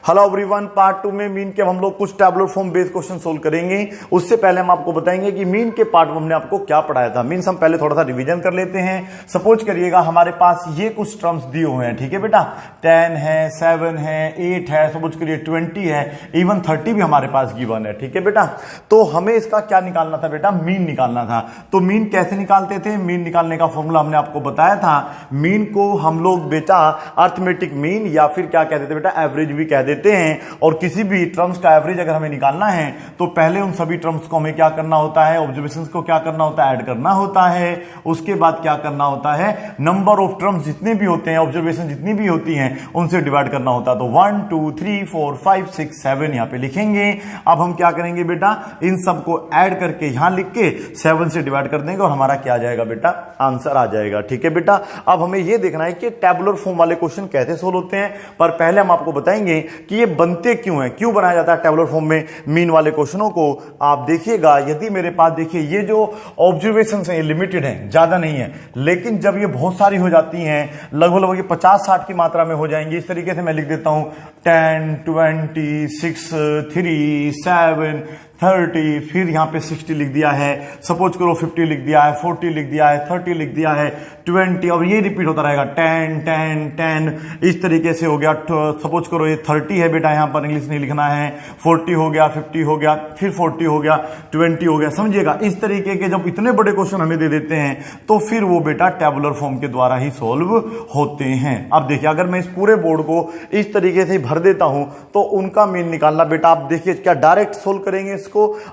Hello everyone, part 2 में mean के हम लोग कुछ tabular form based question solve करेंगे। उससे पहले हम आपको बताएंगे कि मीन के पार्ट में हमने आपको क्या पढ़ाया था। मीन्स हम पहले थोड़ा सा रिवीजन कर लेते हैं। सपोज करिएगा हमारे पास ये कुछ टर्म्स दिए हुए हैं, ठीक है बेटा। 10 है, 7 है, 8 है, सपोज करिए 20 है, इवन 30 भी हमारे पास गिवन है, ठीक है बेटा। तो हमें इसका क्या निकालना था बेटा? मीन निकालना था। तो मीन कैसे निकालते थे? मीन निकालने का फॉर्मूला हमने आपको बताया था। मीन को हम लोग बेटा अर्थमेटिक मीन या फिर क्या कहते थे बेटा, एवरेज भी कह देते हैं। और किसी भी टर्म्स का एवरेज अगर हमें निकालना है तो पहले उन सभी टर्म्स को हमें क्या करना होता है? ऑब्जर्वेशंस को क्या करना होता है? ऐड करना होता है। उसके बाद क्या करना होता है? नंबर ऑफ टर्म्स जितने भी होते हैं, ऑब्जर्वेशन जितनी भी होती हैं, उनसे डिवाइड करना होता है। तो 1 2 3 4 5 6 7 यहां पे लिखेंगे। अब हम क्या करेंगे बेटा? इन सबको ऐड करके यहां लिख के 7 से डिवाइड कर देंगे और हमारा क्या आ जाएगा बेटा? आंसर आ जाएगा, ठीक है बेटा। अब हमें यह देखना है कि टैबुलर फॉर्म वाले क्वेश्चन कैसे सोल्व होते हैं। पर पहले हम आपको बताएंगे कि ये बनते क्यों हैं, क्यों बनाया जाता है टैबुलर फॉर्म में मीन वाले क्वेश्चनों को। आप देखिएगा, यदि मेरे पास देखिए ये जो ऑब्जर्वेशन है ये लिमिटेड है, ज्यादा नहीं है, लेकिन जब ये बहुत सारी हो जाती हैं, लगभग 50-60 की मात्रा में हो जाएंगी, इस तरीके से मैं लिख देता हूं 10 20 6 3 7 30, फिर यहां पे 60 लिख दिया है, सपोज करो 50 लिख दिया है, 40 लिख दिया है, 30 लिख दिया है, 20, और ये रिपीट होता रहेगा 10 10 10, इस तरीके से हो गया। सपोज करो ये 30 है बेटा, यहां पर इंग्लिश नहीं लिखना है, 40 हो गया, 50 हो गया, फिर 40 हो गया, 20 हो गया, समझिएगा। इस तरीके के जब इतने बड़े क्वेश्चन हमें दे देते हैं तो फिर वो बेटा टैबुलर फॉर्म के द्वारा ही सोल्व होते हैं। अब देखिए, अगर मैं इस पूरे बोर्ड को इस तरीके से भर देता हूं तो उनका मीन निकालना बेटा, आप देखिए क्या डायरेक्ट सोल्व करेंगे इसको।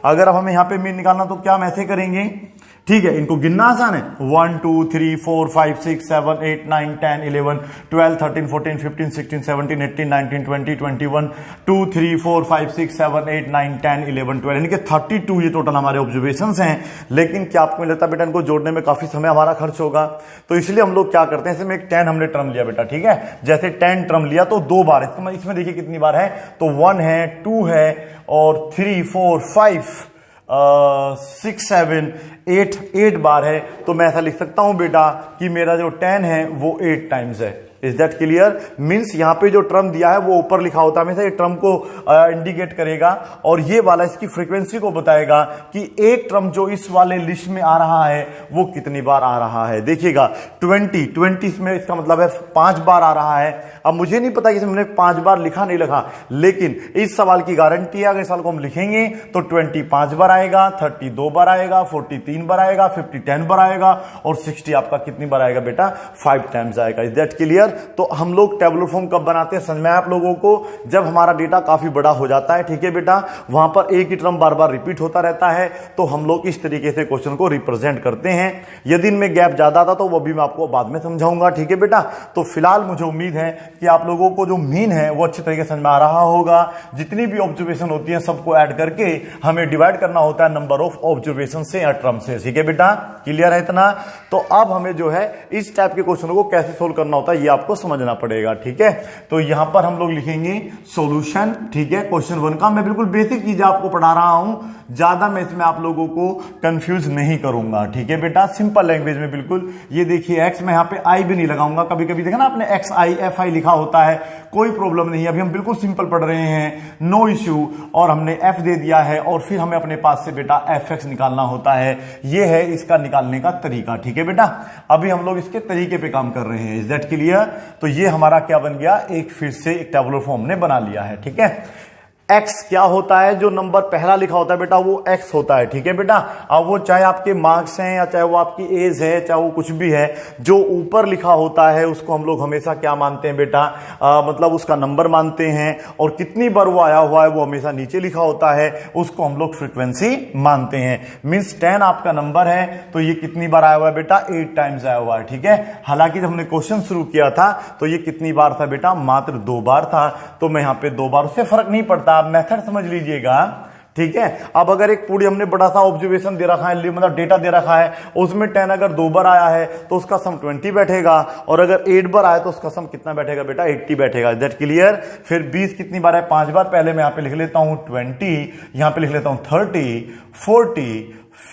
अगर हमें यहां पे मीन निकालना तो क्या हम ऐसे करेंगे, ठीक है। इनको गिनना आसान है, 1 2 3 4 5 6 7 8 9 10 11 12 13 14 15 16 17 18 19 20 21 2 3 4 5 6 7 8 9 10 11 12, यानी कि 32 ये टोटल हमारे ऑब्जर्वेशंस हैं। लेकिन क्या आपको लगता है बेटा इनको जोड़ने में काफी समय हमारा खर्च होगा, तो इसलिए हम लोग क्या करते हैं, इसमें एक 10 हमने टर्म लिया बेटा, ठीक है। जैसे 10 टर्म लिया तो 2 बार, इसमें देखिए कितनी बार है, तो 1 है, 2 है, और 3 4 5 6 7 8 बार है। तो मैं ऐसा लिख सकता हूं बेटा कि मेरा जो 10 है वो 8 टाइम्स है। Is that clear? मीन्स यहां पे जो टर्म दिया है वो ऊपर लिखा होता है, हमेशा ये टर्म को इंडिकेट करेगा और ये वाला इसकी फ्रीक्वेंसी को बताएगा कि एक टर्म जो इस वाले लिस्ट में आ रहा है वो कितनी बार आ रहा है। देखिएगा 20 में इसका मतलब है 5 बार आ रहा है। अब मुझे नहीं पता कि हमने 5 बार लिखा नहीं लिखा, लेकिन इस सवाल की गारंटी है अगर इस सवाल को हम लिखेंगे तो 20 5 बार आएगा, 30 2 बार आएगा, 40 3 बार आएगा, 50 10 बार आएगा, और 60 आपका कितनी बार आएगा बेटा? 5 टाइम्स आएगा। Is that clear? तो हम लोग टैबुलर फॉर्म कब बनाते हैं, समझ में आया आप लोगों को? जब हमारा डेटा काफी बड़ा हो जाता है, ठीक है बेटा, वहां पर एक ही टर्म बार बार रिपीट होता रहता है, तो हम लोग इस तरीके से क्वेश्चन को रिप्रेजेंट करते हैं। यदि इनमें गैप ज्यादा था तो वो भी मैं आपको बाद में समझाऊंगा, ठीक है बेटा। तो फिलहाल मुझे उम्मीद है कि आप लोगों को जो मीन है वो अच्छी तरीके से समझ में आ रहा होगा। जितनी भी ऑब्जर्वेशन होती है सबको ऐड करके हमें डिवाइड करना होता है नंबर ऑफ ऑब्जर्वेशन से या टर्म से, ठीक है बेटा। क्लियर है इतना? तो अब हमें जो है इस टाइप के क्वेश्चन को कैसे सोल्व करना होता है ये आपको समझना पड़ेगा, ठीक है। तो यहां पर हम लोग लिखेंगे सॉल्यूशन, ठीक है। क्वेश्चन 1 का मैं बिल्कुल बेसिक चीजें आपको पढ़ा रहा हूं, ज्यादा मैं इसमें आप लोगों को कंफ्यूज नहीं करूंगा, ठीक है बेटा। सिंपल लैंग्वेज में बिल्कुल। ये देखिए एक्स, मैं यहां पे आई भी नहीं लगाऊंगा। कभी कभी देखा ना आपने एक्स आई एफ आई लिखा होता है, कोई प्रॉब्लम नहीं है। अभी हम बिल्कुल सिंपल पढ़ रहे हैं, नो इश्यू। और हमने एफ दे दिया है और फिर हमें अपने पास से बेटा एफ एक्स निकालना होता है। ये है इसका निकालने का तरीका, ठीक है बेटा। अभी हम लोग इसके तरीके पे काम कर रहे हैं। Is that clear? तो ये हमारा क्या बन गया, एक फिर से एक टैबुलर फॉर्म ने बना लिया है, ठीक है। एक्स क्या होता है, जो नंबर पहला लिखा होता है बेटा वो एक्स होता है, ठीक है बेटा। अब वो चाहे आपके मार्क्स हैं या चाहे वो आपकी एज है, चाहे वो कुछ भी है, जो ऊपर लिखा होता है उसको हम लोग हमेशा क्या मानते हैं बेटा, मतलब उसका नंबर मानते हैं। और कितनी बार वो आया हुआ है वो हमेशा नीचे लिखा होता है, उसको हम लोग फ्रीक्वेंसी मानते हैं। मीन्स 10 आपका नंबर है तो ये कितनी बार आया हुआ है बेटा? 8 टाइम्स आया हुआ है, ठीक है। हालांकि जब हमने क्वेश्चन शुरू किया था तो ये कितनी बार था बेटा? मात्र 2 बार था। तो मैं यहां पे 2 बार, उससे फर्क नहीं पड़ता, आप मेथड समझ लीजिएगा, ठीक है। अब अगर एक पूरी हमने बड़ा सा ऑब्जर्वेशन दे रखा है, मतलब डेटा दे रखा है, उसमें 10 अगर 2 बार आया है तो उसका सम 20 बैठेगा, और अगर 8 बार आया तो उसका सम कितना बैठेगा बेटा? 80 बैठेगा। That clear? फिर 20 कितनी बार है? 5 बार। पहले मैं यहां पे लिख लेता हूं 20, यहां पे लिख लेता हूं 30 40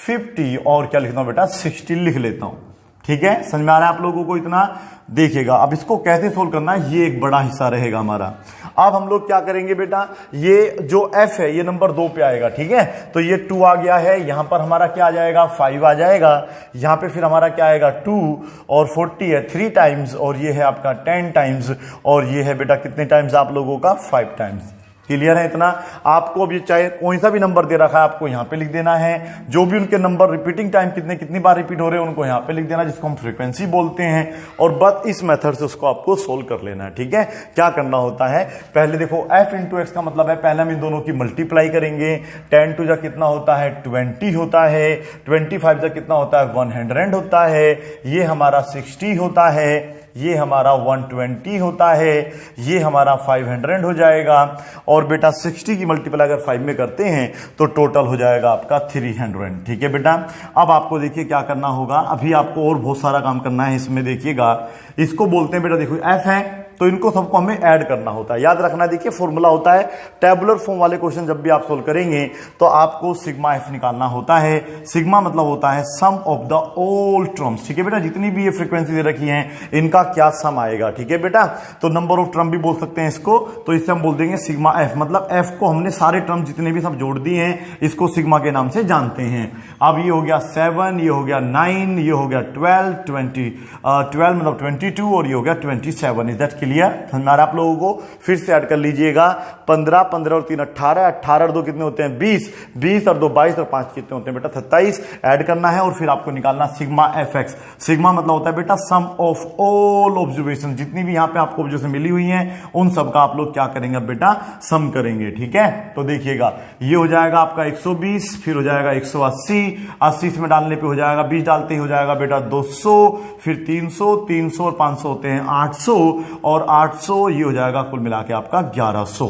50, और क्या लिखता हूं बेटा? 60 लिख लेता हूं, ठीक है, समझ में आ रहा है आप लोगों को इतना? देखिएगा अब इसको कैसे सोल्व करना है, ये एक बड़ा हिस्सा रहेगा हमारा। अब हम लोग क्या करेंगे बेटा, ये जो f है ये नंबर 2 पे आएगा, ठीक है, तो ये 2 आ गया है, यहां पर हमारा क्या आ जाएगा 5 आ जाएगा, यहां पे फिर हमारा क्या आएगा 2 और 40 है 3 टाइम्स, और ये है आपका 10 टाइम्स, और ये है बेटा कितने टाइम्स आप लोगों का 5 टाइम्स। क्लियर है इतना? आपको अब ये चाहे कोई सा भी नंबर दे रखा है आपको यहां पे लिख देना है, जो भी उनके नंबर रिपीटिंग टाइम कितनी बार रिपीट हो रहे हैं उनको यहां पे लिख देना, जिसको हम फ्रीक्वेंसी बोलते हैं, और बस इस मेथड से उसको आपको सोल्व कर लेना है। ठीक है, क्या करना होता है, पहले देखो f इंटू एक्स का मतलब है पहले हम इन दोनों की मल्टीप्लाई करेंगे। 10 टू जा कितना होता है 20 होता है, 25 जा कितना होता है 100 होता है, ये हमारा 60 होता है, ये हमारा 120 होता है, ये हमारा 500 हो जाएगा, और बेटा 60 की मल्टीप्लाई अगर 5 में करते हैं तो टोटल हो जाएगा आपका 300। ठीक है बेटा, अब आपको देखिए क्या करना होगा, अभी आपको और बहुत सारा काम करना है इसमें। देखिएगा इसको बोलते हैं बेटा, देखो f है तो इनको सबको हमें ऐड करना होता है, याद रखना। देखिए फॉर्मूला होता है, टेबुलर फॉर्म वाले क्वेश्चन जब भी आप सोल्व करेंगे तो आपको सिग्मा एफ निकालना होता है। सिग्मा मतलब होता है सम ऑफ द ऑल टर्म्स। ठीक है बेटा, जितनी भी ये फ्रीक्वेंसी दे रखी हैं इनका क्या सम आएगा। ठीक है बेटा, तो नंबर ऑफ टर्म भी बोल सकते हैं इसको, तो इससे हम बोल देंगे सिग्मा एफ, मतलब एफ को हमने सारे टर्म जितने भी सब जोड़ दिए हैं इसको सिग्मा के नाम से जानते हैं। अब ये हो गया 7, ये हो गया 9, ये हो गया 12 मतलब 22, और ये हो गया 27। Is that clear? समझ आ रहा है आप लोगों को? फिर से ऐड कर लीजिएगा, 15 और 3 18, 18 और 2 कितने होते हैं 20, 20 और 2 22 और 5 कितने होते हैं बेटा 27। ऐड करना है और फिर आपको निकालना सिग्मा एफ एक्स। सिग्मा मतलब होता है बेटा सम ऑफ ऑल ऑब्जर्वेशन, जितनी भी यहां पे आपको ऑब्जर्वेशन मिली हुई हैं उन सब का आप लोग क्या करेंगे बेटा, सम करेंगे। ठीक है, तो देखिएगा ये हो जाएगा आपका 120, फिर हो जाएगा 180, 80 इसमें डालने पे हो जाएगा, 20 डालते ही हो जाएगा बेटा 200, फिर 300, 300 और 500 होते हैं 800, और 800 ये हो जाएगा कुल मिला के आपका 1100।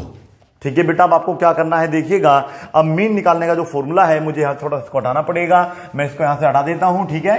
ठीक है बेटा, अब आपको क्या करना है देखिएगा, अब मीन निकालने का जो फॉर्मूला है मुझे यहां थोड़ा इसको हटाना पड़ेगा, मैं इसको यहां से हटा देता हूं। ठीक है,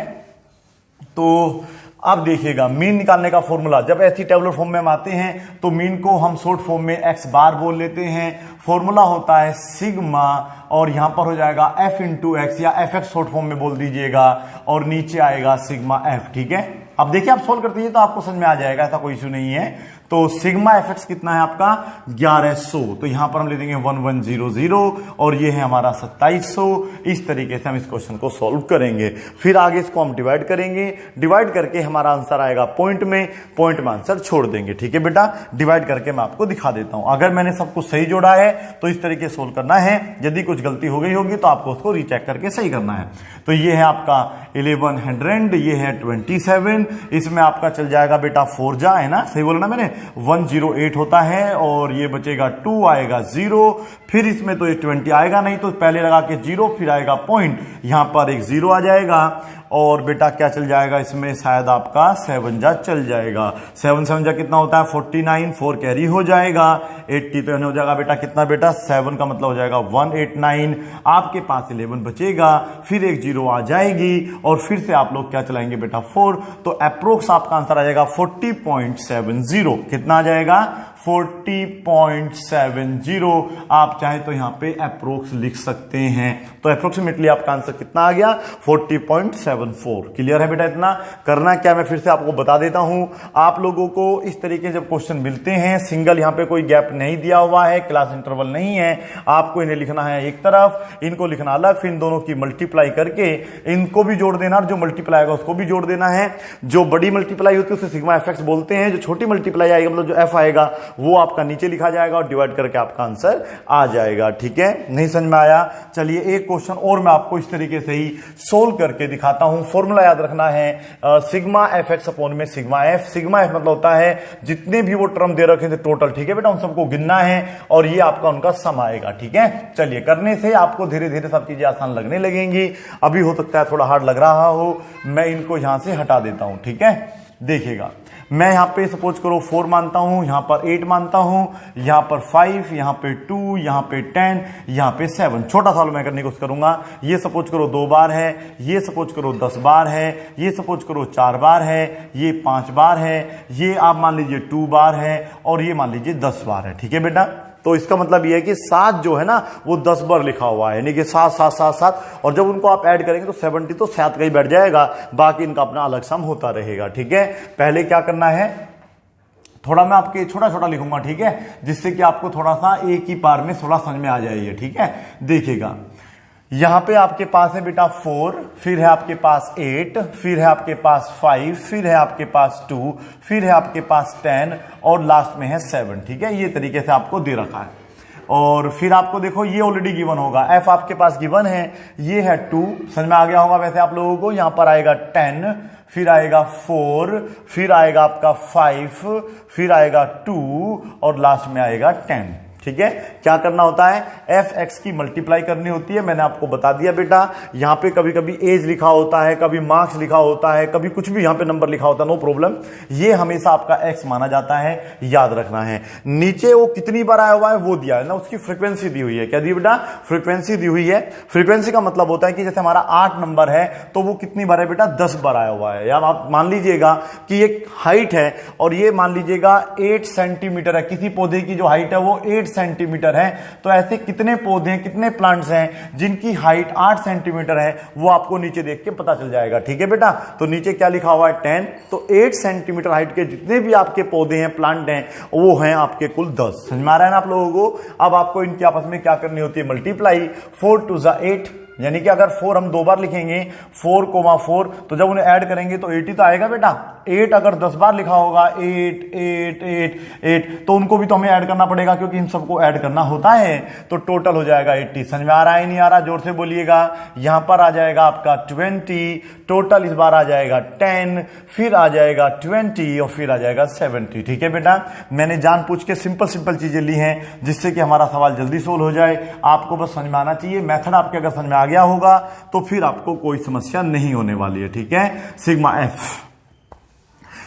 तो अब देखिएगा मीन निकालने का फॉर्मूला, जब ऐसी टेबुलर फॉर्म में हम आते हैं तो मीन को हम शॉर्ट फॉर्म में एक्स बार बोल लेते हैं। फॉर्मूला होता है सिग्मा, और यहां पर हो जाएगा एफ इंटू एक्स, या एफ एक्स शॉर्ट फॉर्म में बोल दीजिएगा, और नीचे आएगा सिग्मा एफ। ठीक है, अब देखिए आप सोल्व करते हैं तो आपको समझ में आ जाएगा, ऐसा कोई इशू नहीं है। तो सिग्मा एफ एक्स कितना है आपका 1100, तो यहां पर हम ले देंगे 1100, और ये है हमारा 2700। इस तरीके से हम इस क्वेश्चन को सॉल्व करेंगे। फिर आगे इसको हम डिवाइड करेंगे, डिवाइड करके हमारा आंसर आएगा पॉइंट में आंसर छोड़ देंगे। ठीक है बेटा, डिवाइड करके मैं आपको दिखा देता हूं। अगर मैंने सब कुछ सही जोड़ा है तो इस तरीके सोल्व करना है, यदि कुछ गलती हो गई होगी तो आपको उसको रीचेक करके सही करना है। तो ये है आपका 1100, ये है 27, इसमें आपका चल जाएगा बेटा 4 जा, है ना, सही बोला ना मैंने, 108 होता है, और ये बचेगा 2 आएगा 0, फिर इसमें तो ये 20 आएगा नहीं, तो पहले लगा के 0, फिर आएगा पॉइंट, यहां पर एक 0 आ जाएगा, और बेटा क्या चल जाएगा इसमें, शायद आपका 7 जा चल जाएगा। 7 जा कितना होता है 49, 4 कैरी हो जाएगा, 80 तो हो जाएगा बेटा कितना बेटा 7 का मतलब हो जाएगा 189, आपके पास 11 बचेगा, फिर एक 0 आ जाएगी, और फिर से आप लोग क्या चलाएंगे बेटा 4, तो अप्रोक्स आपका आंसर आ जाएगा 40.70। कितना आ जाएगा 40.70। आप चाहे तो यहां पे अप्रोक्स लिख सकते हैं, तो अप्रोक्सीमेटली आपका आंसर कितना आ गया 40.74। क्लियर है बेटा? इतना करना क्या, मैं फिर से आपको बता देता हूं। आप लोगों को इस तरीके जब क्वेश्चन मिलते हैं, सिंगल यहां पे कोई गैप नहीं दिया हुआ है, क्लास इंटरवल नहीं है, आपको इन्हें लिखना है एक तरफ, इनको लिखना अलग, फिर इन दोनों की मल्टीप्लाई करके इनको भी जोड़ देना, और जो मल्टीप्लाई आएगा उसको भी जोड़ देना है। जो बड़ी मल्टीप्लाई होती है उसे सिग्मा एफ एक्स बोलते हैं, जो छोटी मल्टीप्लाई आएगी मतलब जो एफ आएगा वो आपका नीचे लिखा जाएगा, और डिवाइड करके आपका आंसर आ जाएगा। ठीक है, नहीं समझ में आया? चलिए एक क्वेश्चन और मैं आपको इस तरीके से ही सोल्व करके दिखाता हूं। फॉर्मूला याद रखना है सिग्मा एफ एक्स अपॉन में सिग्मा एफ। सिग्मा एफ मतलब होता है जितने भी वो टर्म दे रखे थे टोटल, ठीक है बेटा, उन सबको गिनना है, और ये आपका उनका सम आएगा। ठीक है, चलिए करने से आपको धीरे धीरे सब चीजें आसान लगने लगेंगी। अभी हो सकता है थोड़ा हार्ड लग रहा हो, मैं इनको यहां से हटा देता हूं। ठीक है, देखिएगा मैं यहां पे सपोज करो 4 मानता हूं, यहां पर 8 मानता हूं, यहां पर 5, यहां पे 2, यहां पे 10, यहां पे 7। छोटा सा मैं करने की कोशिश करूंगा। ये सपोज करो 2 बार है, ये सपोज करो 10 बार है, ये सपोज करो 4 बार है, ये 5 बार है, ये आप मान लीजिए 2 बार है, और ये मान लीजिए 10 बार है। ठीक है बेटा, तो इसका मतलब ये है कि 7 जो है ना वो 10 बार लिखा हुआ है, यानी कि 7 7 7 7, और जब उनको आप ऐड करेंगे तो 70 तो 7 का ही बैठ जाएगा, बाकी इनका अपना अलग सम होता रहेगा। ठीक है, पहले क्या करना है, थोड़ा मैं आपके छोटा छोटा लिखूंगा, ठीक है, जिससे कि आपको थोड़ा सा एक ही बार में थोड़ा समझ में आ जाएगी। ठीक है, देखिएगा यहां पे आपके पास है बेटा 4, फिर है आपके पास 8, फिर है आपके पास 5, फिर है आपके पास 2, फिर है आपके पास 10 और लास्ट में है 7। ठीक है, ये तरीके से आपको दे रखा है। और फिर आपको देखो ये ऑलरेडी गिवन होगा, f आपके पास गिवन है, ये है 2, समझ में आ गया होगा वैसे आप लोगों को। यहां पर आएगा 10, फिर आएगा 4, फिर आएगा आपका 5, फिर आएगा 2 और लास्ट में आएगा 10। ठीक है, क्या करना होता है, fx की मल्टीप्लाई करनी होती है। मैंने आपको बता दिया बेटा, यहां पे कभी कभी एज लिखा होता है, कभी मार्क्स लिखा होता है, कभी कुछ भी यहां पे नंबर लिखा होता है, नो प्रॉब्लम, ये हमेशा आपका x माना जाता है, याद रखना है। नीचे वो कितनी बार आया हुआ है वो दिया है ना, उसकी फ्रीक्वेंसी दी हुई है। क्या दी बेटा, फ्रीक्वेंसी दी हुई है। फ्रीक्वेंसी का मतलब होता है कि जैसे हमारा 8 नंबर है तो वो कितनी बार है बेटा, 10 बार आया हुआ है। या आप मान लीजिएगा कि एक हाइट है और ये मान लीजिएगा 8 सेंटीमीटर है, किसी पौधे की जो हाइट है वो 8 सेंटीमीटर है, तो ऐसे कितने पौधे हैं, कितने प्लांट्स हैं जिनकी हाइट 8 सेंटीमीटर है, वो आपको नीचे देख के पता चल जाएगा। ठीक है बेटा, तो नीचे क्या लिखा हुआ है 10, तो 8 सेंटीमीटर हाइट के जितने भी आपके पौधे हैं, प्लांट हैं, वो हैं आपके कुल 10। समझ में आ रहा है ना आप लोगों को। अब आपको इनकी आपस में क्या करनी होती है, मल्टीप्लाई। 4 2 8, यानी कि अगर 4 हम 2 बार लिखेंगे 4,4, तो जब उन्हें ऐड करेंगे तो 80 तो आएगा बेटा। 8 अगर 10 बार लिखा होगा 8 8 8 8, तो उनको भी तो हमें ऐड करना पड़ेगा, क्योंकि इन सबको ऐड करना होता है, तो टोटल हो जाएगा 80। समझ में आ रहा है नहीं आ रहा, जोर से बोलिएगा। यहां पर आ जाएगा आपका 20, टोटल इस बार आ जाएगा 10, फिर आ जाएगा 20 और फिर आ जाएगा 70। ठीक है बेटा, मैंने जानबूझ के सिंपल सिंपल चीजें ली हैं जिससे कि हमारा सवाल जल्दी सोल्व हो जाए। आपको बस समझ में आना चाहिए, मेथड आपके अगर समझ में आ गया होगा तो फिर आपको कोई समस्या नहीं होने वाली है। ठीक है, सिग्मा एफ।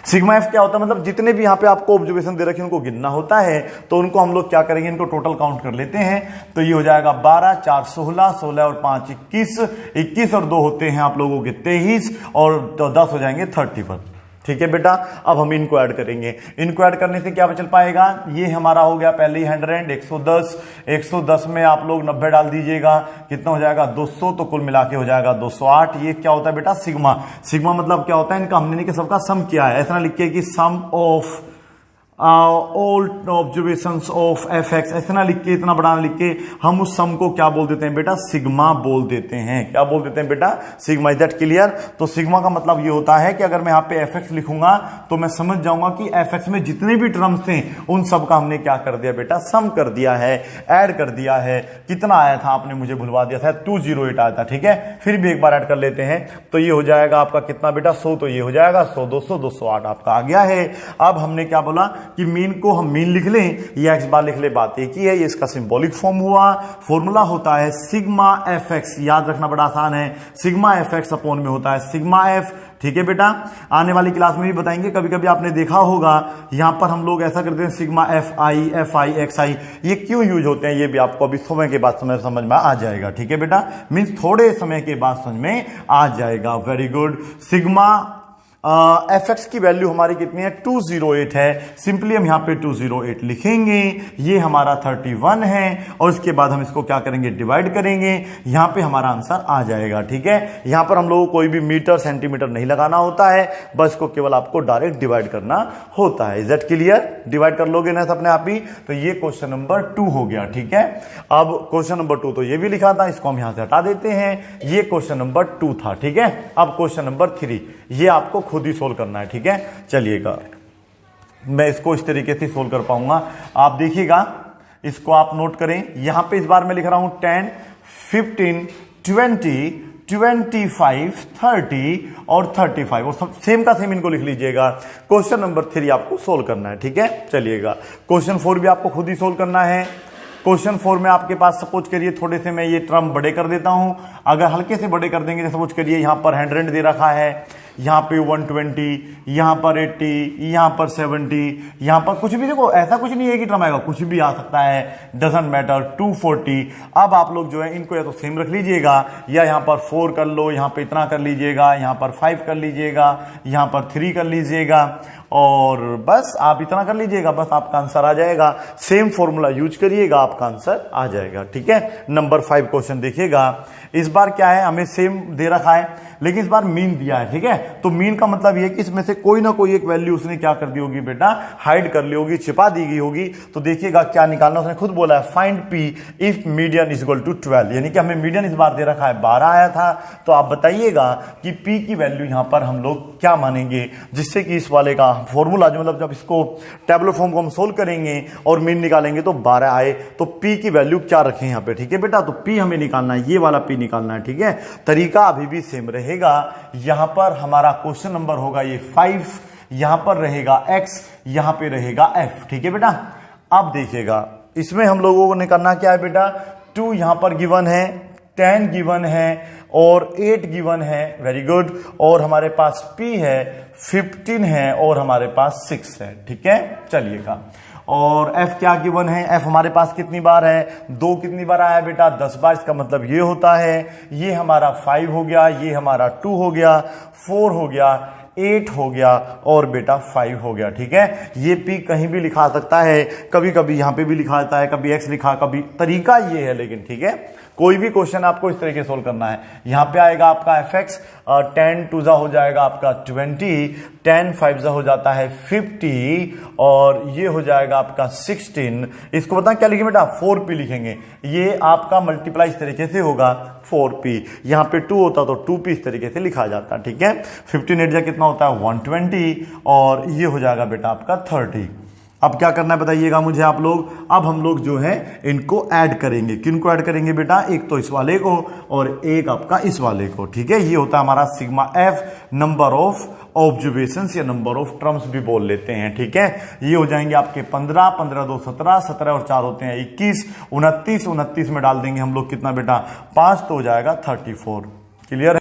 सिग्मा एफ क्या होता है, मतलब जितने भी यहां पे आपको ऑब्जर्वेशन दे रखे उनको गिनना होता है, तो उनको हम लोग क्या करेंगे, इनको टोटल काउंट कर लेते हैं। तो ये हो जाएगा 12 4 16, 16 और 5 21, 21 और 2 होते हैं आप लोगों के 23 और 10 हो जाएंगे 30 पर। ठीक है बेटा, अब हम इनको ऐड करेंगे। इनको ऐड करने से क्या बचल पाएगा, ये हमारा हो गया पहले ही 100, 110, 110 में आप लोग 90 डाल दीजिएगा, कितना हो जाएगा 200, तो कुल मिला के हो जाएगा 208। ये क्या होता है बेटा, सिग्मा। सिग्मा मतलब क्या होता है, इनका हमने के सबका सम किया है, ऐसा ना लिख के कि sum of all observations of F X, ऐसे ना लिख के, इतना बड़ा लिख के, हम उस सम को क्या बोल देते हैं बेटा, सिग्मा बोल देते हैं। क्या बोल देते हैं बेटा, सिग्मा। Is that clear. तो सिग्मा का मतलब ये होता है कि अगर मैं यहाँ पे एफ एक्स लिखूंगा तो मैं समझ जाऊंगा कि एफ एक्स में जितने भी टर्म्स थे उन सब का हमने क्या कर दिया बेटा, सम कर दिया है, ऐड कर दिया है। कितना आया था आपने मुझे भुलवा दिया था, 208 आया था। ठीक है, फिर भी एक बार ऐड कर लेते हैं, तो ये हो जाएगा आपका कितना बेटा, 100, तो ये हो जाएगा 100, 200, 208 आपका आ गया है। अब हमने क्या बोला कि मीन को हम मीन लिख लें या एक्स बार लिख ले, बात एक ही है। ये इसका सिंबॉलिक फॉर्म हुआ। फॉर्मूला होता है सिग्मा एफ एक्स, याद रखना बड़ा आसान है, सिग्मा एफ एक्स अपॉन में होता है सिग्मा एफ। ठीक है बेटा, आने वाली क्लास में भी बताएंगे। कभी कभी आपने देखा होगा यहां पर हम लोग ऐसा करते हैं sigma F I, F I, X I, ये क्यों यूज होते हैं ये भी आपको अभी समय के बाद समझ में आ जाएगा। ठीक है बेटा, मीन्स थोड़े समय के बाद समझ में आ जाएगा। Very good. Sigma F x की वैल्यू हमारी कितनी है, 208 है। सिंपली हम यहां पे 208 लिखेंगे, ये हमारा 31 है, और इसके बाद हम इसको क्या करेंगे, डिवाइड करेंगे, यहां पे हमारा आंसर आ जाएगा। ठीक है, यहां पर हम लोगों को कोई भी मीटर सेंटीमीटर नहीं लगाना होता है, बस को केवल आपको डायरेक्ट डिवाइड करना होता है। Is that clear. डिवाइड कर लोगे ना अपने आप ही, तो ये क्वेश्चन नंबर 2 हो गया। ठीक है, अब क्वेश्चन नंबर 2 तो ये भी लिखा था, इसको हम यहां से हटा देते हैं। ये क्वेश्चन नंबर 2 था। ठीक है, अब क्वेश्चन नंबर 3, ये आपको खुद ही सोल्व करना है। ठीक है, चलिएगा मैं इसको इस तरीके से सोल्व कर पाऊंगा, आप देखिएगा, इसको आप नोट करें। यहां पे इस बार मैं लिख रहा हूं 10, 15, 20, 25, 30 और 35, और सब सेम का सेम इनको लिख लीजिएगा। क्वेश्चन नंबर 3 आपको सोल्व करना है। ठीक है, चलिएगा। क्वेश्चन 4 भी आपको खुद ही सोल्व करना है। क्वेश्चन 4 में आपके पास सपोज करिए थोड़े से मैं ये टर्म बड़े कर देता हूं। अगर हल्के से बड़े कर देंगे तो सपोज करिए यहां पर 100 दे रखा है, यहाँ पे 120, यहाँ पर 80, यहाँ पर 70, यहाँ पर कुछ भी, देखो ऐसा कुछ नहीं है कि टर्म आएगा, कुछ भी आ सकता है, डजंट मैटर। 240। अब आप लोग जो है इनको या तो सेम रख लीजिएगा या यहाँ पर 4 कर लो, यहाँ पे इतना कर लीजिएगा, यहाँ पर 5 कर लीजिएगा, यहाँ पर 3 कर लीजिएगा, और बस आप इतना कर लीजिएगा, बस आपका आंसर आ जाएगा। सेम फॉर्मूला यूज करिएगा, आपका आंसर आ जाएगा। ठीक है, नंबर 5 क्वेश्चन देखिएगा। इस बार क्या है, हमें सेम दे रखा है लेकिन इस बार मीन दिया है। ठीक है, तो मीन का मतलब ये कि इसमें से कोई ना कोई एक वैल्यू उसने क्या कर दी होगी बेटा, हाइड कर ली होगी, छिपा दी गई होगी। तो देखिएगा क्या निकालना, उसने खुद बोला है find P if median is equal to 12, यानी कि हमें मीडियन इस बार दे रखा है 12 आया था। तो आप बताइएगा कि पी की वैल्यू यहां पर हम लोग क्या मानेंगे, जिससे कि इस वाले का फॉर्मूला जो मतलब जब इसको टेबुलर फॉर्म को हम सोल्व करेंगे और मीन निकालेंगे तो 12 आए, तो पी की वैल्यू क्या रखें यहां पे। ठीक है बेटा, तो पी हमें निकालना है, ये वाला पी निकालना है। ठीक है, तरीका अभी भी सेम रहेगा। यहां पर हमारा क्वेश्चन नंबर होगा ये 5, यहां पर रहेगा x, यहां पे रहेगा f। ठीक है बेटा, अब देखिएगा इसमें हम लोगों ने करना क्या है बेटा, 2 यहां पर गिवन है, 10 गिवन है और 8 गिवन है, वेरी गुड। और हमारे पास p है, 15 है और हमारे पास 6 है। ठीक है, चलिएगा। और f क्या गिवन है, f हमारे पास कितनी बार है, 2 कितनी बार आया बेटा, 10 बार। इसका मतलब ये होता है, ये हमारा 5 हो गया, ये हमारा 2 हो गया, 4 हो गया, 8 हो गया और बेटा 5 हो गया। ठीक है, ये p कहीं भी लिखा सकता है, कभी कभी यहां पे भी लिखा जाता है, कभी x लिखा, कभी, तरीका ये है। लेकिन ठीक है, कोई भी क्वेश्चन आपको इस तरीके से सोल्व करना है। यहां पे आएगा आपका fx, 10 2 जा हो जाएगा आपका 20, 10 5 जा हो जाता है 50 और ये हो जाएगा आपका 16। इसको बताएं क्या लिखेंगे बेटा, 4p लिखेंगे। ये आपका मल्टीप्लाई इस तरीके से होगा 4p, यहां पे 2 होता तो 2p इस तरीके से लिखा जाता। ठीक है, 15 8 जा कितना होता है 120 और ये हो जाएगा बेटा आपका 30। अब क्या करना है बताइएगा मुझे आप लोग, अब हम लोग जो है इनको ऐड करेंगे। किनको ऐड करेंगे बेटा, एक तो इस वाले को और एक आपका इस वाले को। ठीक है, ये होता है हमारा sigma F, number of observations या नंबर ऑफ टर्म्स भी बोल लेते हैं। ठीक है, ये हो जाएंगे आपके 15, 15 2 17, 17 और 4 होते हैं 21, 29, 29 में डाल देंगे हम लोग कितना बेटा 5, तो हो जाएगा 34। क्लियर है,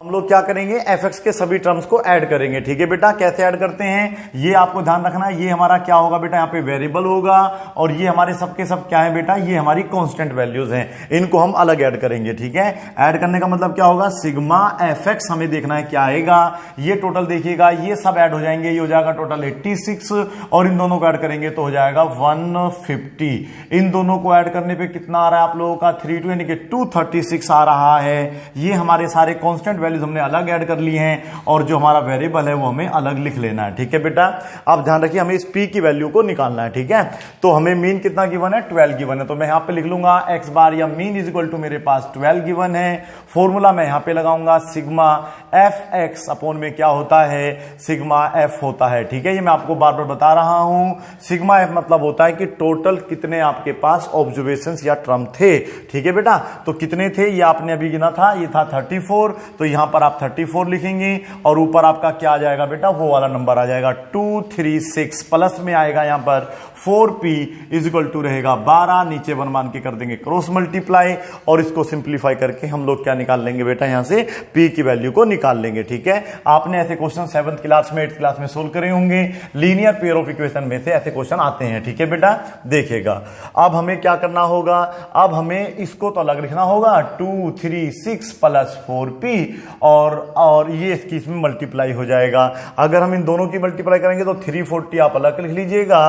हम लोग क्या करेंगे, fx के सभी टर्म्स को ऐड करेंगे। ठीक है बेटा, कैसे ऐड करते हैं ये आपको ध्यान रखना है। ये हमारा क्या होगा बेटा, यहाँ पे वेरिएबल होगा और ये हमारे सबके सब क्या है बेटा, ये हमारी कांस्टेंट वैल्यूज हैं, इनको हम अलग ऐड करेंगे। ठीक है, ऐड करने का मतलब क्या होगा, सिग्मा fx हमें देखना है क्या आएगा। ये टोटल देखिएगा, ये सब ऐड हो जाएंगे, ये हो जाएगा टोटल 86 और इन दोनों को ऐड करेंगे तो हो जाएगा 150। इन दोनों को ऐड करने पर कितना आ रहा है आप लोगों का 32 यानी कि 236 आ रहा है। ये हमारे सारे कॉन्स्टेंट हमने अलग ऐड कर ली हैं और जो हमारा वेरिएबल है वो हमें अलग लिख लेना है। ठीक है बेटा, अब ध्यान रखिए हमें इस p की वैल्यू को निकालना है। ठीक है, तो हमें मीन कितना गिवन है, 12 गिवन है, तो मैं यहां पे लिख लूंगा x बार या मीन इज इक्वल टू मेरे पास 12 गिवन है। फॉर्मूला मैं यहां पे लगाऊंगा सिग्मा एफ एक्स अपॉन में क्या होता है, सिग्मा एफ होता है। ठीक है, ये मैं आपको बार बार बता रहा हूं, सिग्मा एफ मतलब होता है कि टोटल कितने आपके पास ऑब्जर्वेशंस या टर्म थे। ठीक है बेटा, तो कितने थे ये आपने अभी गिना था, ये था 34, तो यहां पर आप 34 लिखेंगे और ऊपर आपका क्या आ जाएगा बेटा, वो वाला नंबर आ जाएगा 236, प्लस में आएगा यहां पर 4p इज इक्वल टू रहेगा 12, नीचे 1 मान के कर देंगे क्रॉस मल्टीप्लाई और इसको सिंप्लीफाई करके हम लोग क्या निकाल लेंगे बेटा, यहां से p की वैल्यू को निकाल लेंगे। ठीक है, आपने ऐसे क्वेश्चन 7th क्लास में 8th क्लास में सोल्व करे होंगे, लीनियर पेयर ऑफ इक्वेशन में से ऐसे क्वेश्चन आते हैं। ठीक है बेटा, देखिएगा अब हमें क्या करना होगा, अब हमें इसको तो अलग लिखना होगा 236 प्लस 4p और ये इसकी इसमें मल्टीप्लाई हो जाएगा। अगर हम इन दोनों की मल्टीप्लाई करेंगे तो 340 आप अलग लिख लीजिएगा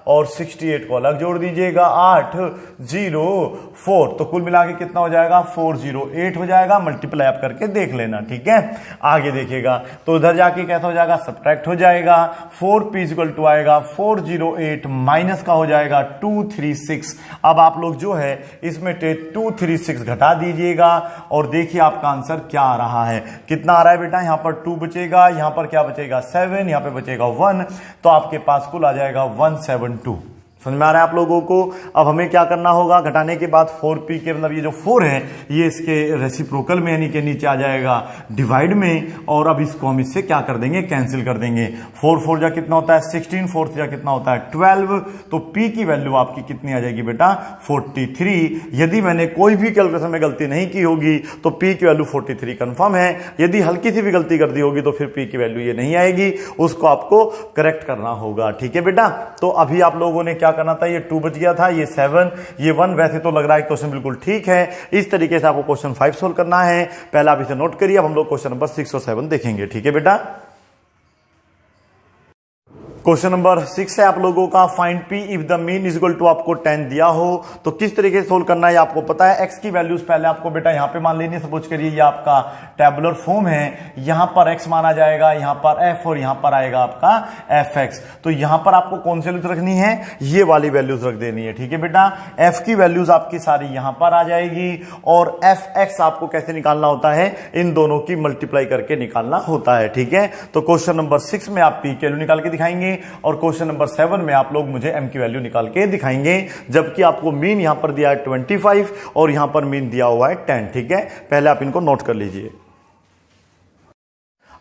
और 68 को अलग जोड़ दीजिएगा, 804, तो कुल मिला के कितना हो जाएगा 408 हो जाएगा। मल्टीप्लाई आप करके देख लेना। ठीक है, आगे देखिएगा तो उधर जाके कैसा हो जाएगा, सब्ट्रैक्ट हो जाएगा, 4p इक्वल टू आएगा 408 माइनस का हो जाएगा 236। अब आप लोग जो है इसमें 236 घटा दीजिएगा और देखिए आपका आंसर क्या आ रहा है, कितना आ रहा है बेटा, यहां पर 2 बचेगा, यहां पर क्या बचेगा 7, यहां पे बचेगा 1, तो आपके पास कुल आ जाएगा 172। समझ में आ रहा है आप लोगों को। अब हमें क्या करना होगा, घटाने के बाद 4p के मतलब ये जो 4 है ये इसके रेसिप्रोकल में यानी कि नीचे आ जाएगा डिवाइड में, और अब इसको हम इससे क्या कर देंगे, कैंसिल कर देंगे। 4 4 जा कितना होता है 16, 4 जा कितना होता है 12, तो p की वैल्यू आपकी कितनी आ जाएगी बेटा 43। यदि मैंने कोई भी कैलकुलेशन में गलती नहीं की होगी तो p की वैल्यू 43 कंफर्म है। यदि हल्की सी भी गलती कर दी होगी तो फिर p की वैल्यू ये नहीं आएगी, उसको आपको करेक्ट करना होगा। ठीक है बेटा, तो अभी आप लोगों ने क्या करना था, ये 2 बच गया था, ये 7, ये 1। वैसे तो लग रहा है क्वेश्चन बिल्कुल ठीक है। इस तरीके से आपको क्वेश्चन 5 सोल्व करना है। पहले आप इसे नोट करिए, अब हम लोग क्वेश्चन नंबर 6 और 7 देखेंगे। ठीक है बेटा, क्वेश्चन नंबर 6 है आप लोगों का, find p if the mean is equal to आपको 10 दिया हो तो किस तरीके से सोल्व करना है आपको पता है। x की वैल्यूज पहले आपको बेटा यहां पे मान लेनी है। सपोज करिए ये आपका टेबुलर फॉर्म है, यहां पर x माना जाएगा, यहां पर f और यहां पर आएगा आपका fx। तो यहां पर आपको कौन सी वैल्यूज रखनी है, ये वाली वैल्यूज रख देनी है। ठीक है बेटा, f की वैल्यूज आपकी सारी यहां पर आ जाएगी और fx आपको कैसे निकालना होता है, इन दोनों की मल्टीप्लाई करके निकालना होता है। ठीक है, तो क्वेश्चन नंबर 6 में आप p की वैल्यू निकाल के दिखाएंगे और क्वेश्चन नंबर 7 में आप लोग मुझे m की वैल्यू निकाल के दिखाएंगे, जबकि आपको मीन यहां पर दिया है 25 और यहां पर मीन दिया हुआ है 10। ठीक है, पहले आप इनको नोट कर लीजिए।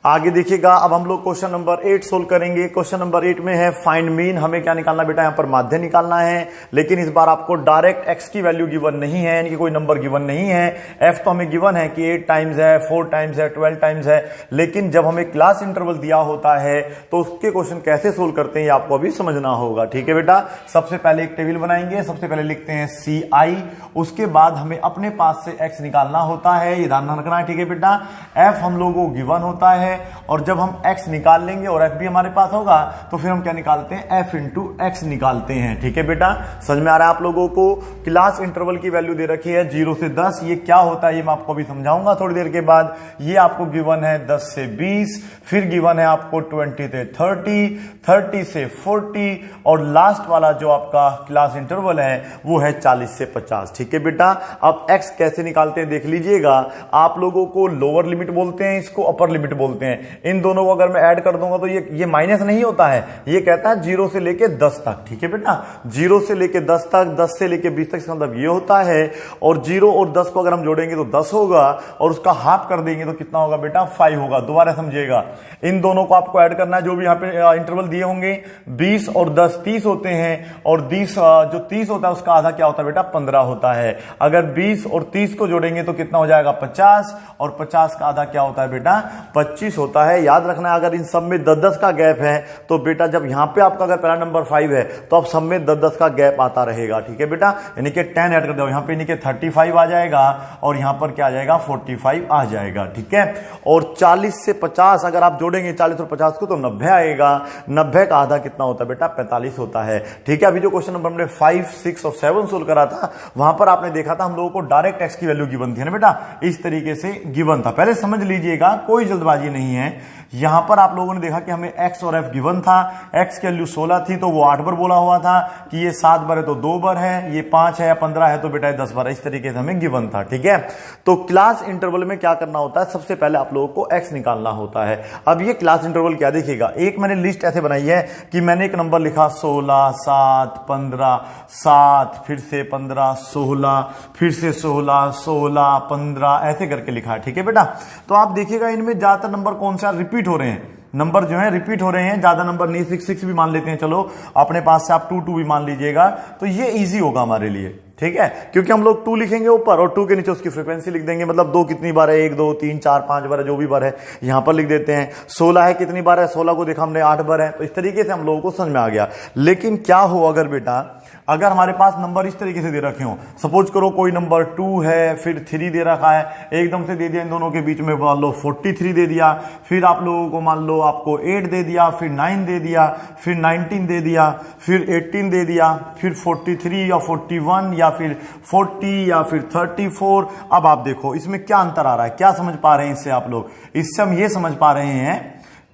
आगे देखिएगा, अब हम लोग क्वेश्चन नंबर 8 सोल्व करेंगे। क्वेश्चन नंबर 8 में है फाइंड मीन। हमें क्या निकालना बेटा, यहां पर माध्य निकालना है, लेकिन इस बार आपको डायरेक्ट x की वैल्यू गिवन नहीं है, यानी कि कोई नंबर गिवन नहीं है। f तो हमें गिवन है कि 8 टाइम्स है, 4 टाइम्स है, 12 टाइम्स है, लेकिन जब हमें क्लास इंटरवल दिया होता है तो उसके क्वेश्चन कैसे सोल्व करते हैं ये आपको अभी समझना होगा। ठीक है बेटा, सबसे पहले एक टेबल बनाएंगे। सबसे पहले लिखते हैं CI, उसके बाद हमें अपने पास से x निकालना होता है, ये ध्यान रखना है। ठीक है बेटा, f हम लोगों को गिवन होता है और जब हम x निकाल लेंगे और f भी हमारे पास होगा तो फिर हम क्या निकालते हैं, f इंटू x निकालते हैं। ठीक है बेटा, समझ में आ रहा है आप लोगों को। क्लास इंटरवल की वैल्यू दे रखी है 0 से 10। ये क्या होता है ये मैं आपको अभी समझाऊंगा थोड़ी देर के बाद। ये आपको गिवन है 10 से 20, फिर गिवन है आपको 20 से 30, 30 से 40 और लास्ट वाला जो आपका क्लास इंटरवल है वो है 40 से 50। ठीक है बेटा, अब x कैसे निकालते हैं देख लीजिएगा। आप लोगों को लोअर लिमिट बोलते हैं, इसको अपर लिमिट बोलते हैं। इन दोनों को अगर मैं ऐड कर दूंगा तो ये माइनस नहीं होता है, ये कहता है 0 से लेके 10 तक। ठीक है बेटा, 0 से लेके 10 तक, 10 से लेके 20 तक, इसका मतलब ये होता है। और 0 और 10 को अगर हम जोड़ेंगे तो 10 होगा और उसका हाफ कर देंगे तो कितना होगा बेटा 5 होगा। दोबारा समझिएगा, इन दोनों को आपको ऐड करना है, जो भी यहाँ पे इंटरवल दिए होंगे। 20 और 10 30 होते हैं और 20 जो 30 होता है उसका आधा क्या होता है बेटा 15 होता है। अगर 20 और 30 को जोड़ेंगे तो कितना हो जाएगा 50 और 50 का आधा क्या होता है बेटा 25 होता है। याद रखना अगर इन सब में 10-10 का गैप है तो बेटा जब यहां पे आपका अगर पहला नंबर 5 है तो अब सब में 10-10 का गैप आता रहेगा। ठीक है बेटा, यानी कि 10 ऐड कर दो, यहां पे यानी कि 35 आ जाएगा और यहां पर क्या आ जाएगा 45 आ जाएगा। ठीक है, और 40 से 50 अगर आप जोड़ेंगे 40 और 50 को तो 90 आएगा। 90 का आधा कितना होता है बेटा 45 होता है। ठीक है, अभी जो क्वेश्चन नंबर हमने 5, 6 और 7 सोल्व करा था वहां पर आपने देखा था हम लोगों को डायरेक्ट x की वैल्यू गिवन थी ना बेटा, इस तरीके से गिवन था। पहले समझ लीजिएगा, कोई जल्दबाजी नहीं है। यहां पर आप लोगों ने देखा कि हमें x और f गिवन था। x की वैल्यू 16 थी तो वो 8 बार बोला हुआ था कि ये 7 बार है तो 2 बार है, ये 5 है या 15 है तो बेटा 10 बार है। इस तरीके से हमें गिवन था। ठीक है, तो क्लास इंटरवल में क्या करना होता है, सबसे पहले आप लोगों को x निकालना होता है। अब ये क्लास इंटरवल क्या देखिएगा, एक मैंने लिस्ट ऐसे बनाई है कि मैंने एक नंबर लिखा 16, 7, 15, 7, फिर से 15, 16, फिर से 16, 16, 15 ऐसे करके लिखा है। ठीक है बेटा, तो आप देखिएगा इनमें ज्यादातर नंबर कौन सा रिपीट हो रहे हैं, नंबर जो है रिपीट हो रहे हैं, ज्यादा नंबर नहीं। 6 6 भी मान लेते हैं, चलो अपने पास से आप 2 2 भी मान लीजिएगा, तो ये इजी होगा हमारे लिए। ठीक है, क्योंकि हम लोग 2 लिखेंगे ऊपर और 2 के नीचे उसकी फ्रीक्वेंसी लिख देंगे, मतलब 2 कितनी बार है, 1 2 3 4 5 बार है, जो भी बार है यहां पर लिख देते हैं। 16 है कितनी बार है, 16 को देखा हमने 8 बार है। तो इस तरीके से हम लोगों को समझ में आ गया। लेकिन क्या हो अगर बेटा अगर हमारे पास नंबर इस तरीके से दे रखे हो, सपोज करो कोई नंबर 2 है फिर 3 दे रखा है, एकदम से दे दिया इन दोनों के बीच में, मान लो 43 दे दिया, फिर आप लोगों को मान लो आपको 8 दे दिया, फिर 9 दे दिया, फिर 19 दे दिया, फिर 18 दे दिया, फिर 43 या 41 या फिर 40 या फिर 34। अब आप देखो इसमें क्या अंतर आ रहा है, क्या समझ पा रहे हैं इससे आप लोग। इससे हम ये समझ पा रहे हैं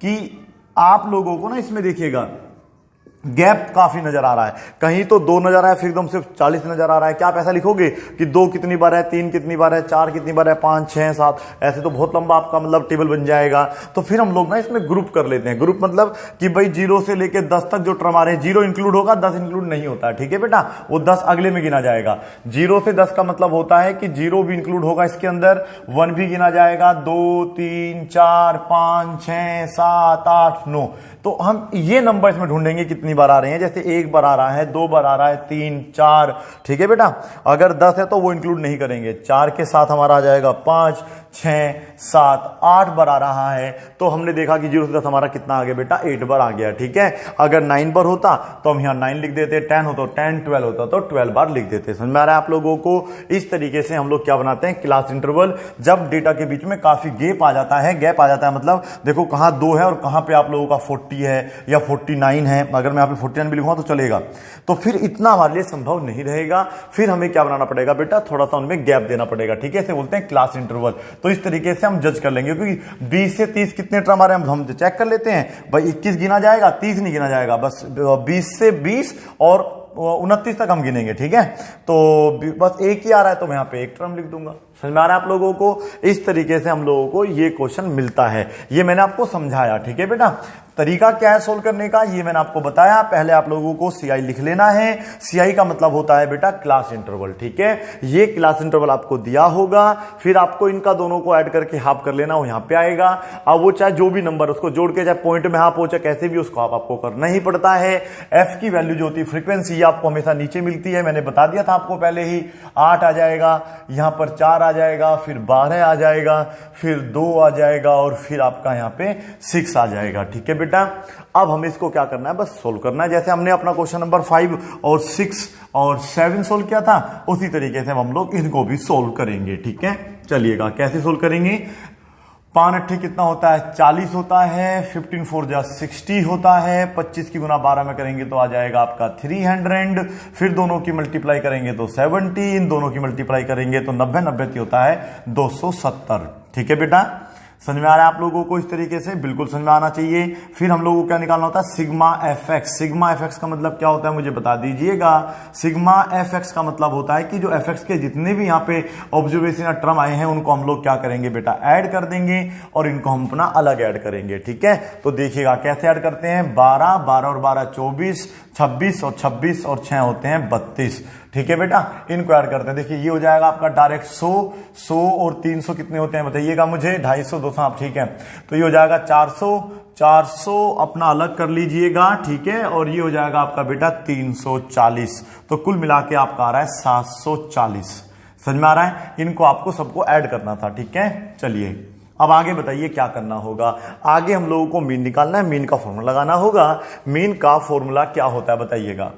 कि आप लोगों को ना इसमें देखिएगा गैप काफी नजर आ रहा है, कहीं तो 2 नजर आ रहा है, फिर एकदम सिर्फ 40 नजर आ रहा है। क्या आप ऐसा लिखोगे कि 2 कितनी बार है, 3 कितनी बार है, 4 कितनी बार है, 5 6 7, ऐसे तो बहुत लंबा आपका मतलब टेबल बन जाएगा। तो फिर हम लोग ना इसमें ग्रुप कर लेते हैं। ग्रुप मतलब कि भाई 0 से लेके 10 तक जो टर्म आ रहे हैं, 0 इंक्लूड होगा, 10 इंक्लूड नहीं होता है, ठीक है बेटा, वो 10 अगले में गिना जाएगा। 0 से 10 का मतलब होता है कि 0 भी इंक्लूड होगा इसके अंदर, 1 भी गिना जाएगा, 2 3 4 5 6 7 8 9। तो हम ये नंबर इसमें ढूंढेंगे कितनी बार आ रहे हैं, जैसे 1 बार आ रहा है, 2 बार आ रहा है, 3 4, ठीक है बेटा। अगर 10 है तो वो इंक्लूड नहीं करेंगे। 4 के साथ हमारा आ जाएगा 5 6 7 8 बार आ रहा है, तो हमने देखा कि 0 से 10 हमारा कितना आ गया बेटा, 8 बार आ गया, ठीक है। अगर 9 बार होता तो हम यहाँ 9 लिख देते, 10 होता 10, 12 होता तो 12 बार लिख देते। समझ में आ रहा है आप लोगों को? इस तरीके से हम लोग क्या बनाते हैं, क्लास इंटरवल। जब डेटा के बीच में काफी गैप आ जाता है, गैप आ जाता है मतलब देखो कहां 2 है और कहां पे आप लोगों का 40 है या 49 है, अगर मैं यहाँ पे 49 भी लिखूंगा तो चलेगा, तो फिर इतना हमारे लिए संभव नहीं रहेगा। फिर हमें क्या बनाना पड़ेगा बेटा, थोड़ा सा उनमें गैप देना पड़ेगा, ठीक है। इसे बोलते हैं क्लास इंटरवल। तो इस तरीके से हम जज कर लेंगे, क्योंकि 20 से 30 कितने टर्म आ रहे हैं हम चेक कर लेते हैं। भाई 21 गिना जाएगा, 30 नहीं गिना जाएगा, बस 20 से 20 और 29 तक हम गिनेंगे, ठीक है। तो बस एक ही आ रहा है तो मैं यहाँ पे एक टर्म लिख दूंगा। समझ में आ रहा है आप लोगों को? इस तरीके से हम लोगों को ये क्वेश्चन मिलता है। ये मैंने आपको समझाया, ठीक है बेटा। तरीका क्या है सोल्व करने का, ये मैंने आपको बताया। पहले आप लोगों को CI लिख लेना है। CI का मतलब होता है बेटा क्लास इंटरवल, ठीक है। ये क्लास इंटरवल आपको दिया होगा, फिर आपको इनका दोनों को ऐड करके हाफ कर लेना, वो यहां पे आएगा। अब वो चाहे जो भी नंबर उसको जोड़ के, चाहे पॉइंट में हाफ हो चाहे कैसे भी, उसको आपको करना ही पड़ता है। F की वैल्यू जो होती है फ्रीक्वेंसी, आपको हमेशा नीचे मिलती है, मैंने बता दिया था आपको पहले ही। 8 आ जाएगा, यहां पर 4 आ जाएगा, फिर 12 आ जाएगा, फिर 2 आ जाएगा और फिर आपका यहां पे 6 आ जाएगा, ठीक है बेटा। अब हमें इसको क्या करना है, बस सोल्व करना है। जैसे हमने अपना क्वेश्चन नंबर 5 और 6 और 7 सोल्व किया था, उसी तरीके से हम लोग इनको भी सोल्व करेंगे, ठीक है। चलिएगा कैसे सोल्व करेंगे। 5 8 कितना होता है, 40 होता है। 15 4 जा 60 होता है। 25 की गुना 12 में करेंगे तो आ जाएगा आपका 300। फिर दोनों की मल्टीप्लाई करेंगे तो 70, इन दोनों की मल्टीप्लाई करेंगे तो 90, 90 होता है 270, ठीक है बेटा। समझ में आ रहा है आप लोगों को? इस तरीके से बिल्कुल समझ में आना चाहिए। फिर हम लोगों को क्या निकालना होता है, सिग्मा एफएक्स। सिग्मा एफएक्स का मतलब क्या होता है मुझे बता दीजिएगा। सिग्मा एफएक्स का मतलब होता है कि जो एफएक्स के जितने भी यहाँ पे ऑब्जर्वेशन टर्म आए हैं उनको हम लोग क्या करेंगे बेटा, ऐड कर देंगे और इनको हम अपना अलग ऐड करेंगे, ठीक है। तो देखिएगा कैसे ऐड करते हैं। 12 12 और 12 24, 26 और 26 और 6 होते हैं 32, ठीक है बेटा। इनको ऐड करते हैं। देखिए ये हो जाएगा आपका डायरेक्ट 100 और 300 कितने होते हैं बताइएगा मुझे, 250 200, ठीक है। तो ये हो जाएगा 400 अपना अलग कर लीजिएगा, ठीक है। और ये हो जाएगा आपका बेटा 340। तो कुल मिला के आपका आ रहा है 740। समझ में आ रहा है? इनको आपको सबको ऐड करना था, ठीक है। चलिए अब आगे बताइए क्या करना होगा। आगे हम लोगों को मीन निकालना है, मीन का फॉर्मूला लगाना होगा। मीन का फॉर्मूला क्या होता है बताइएगा।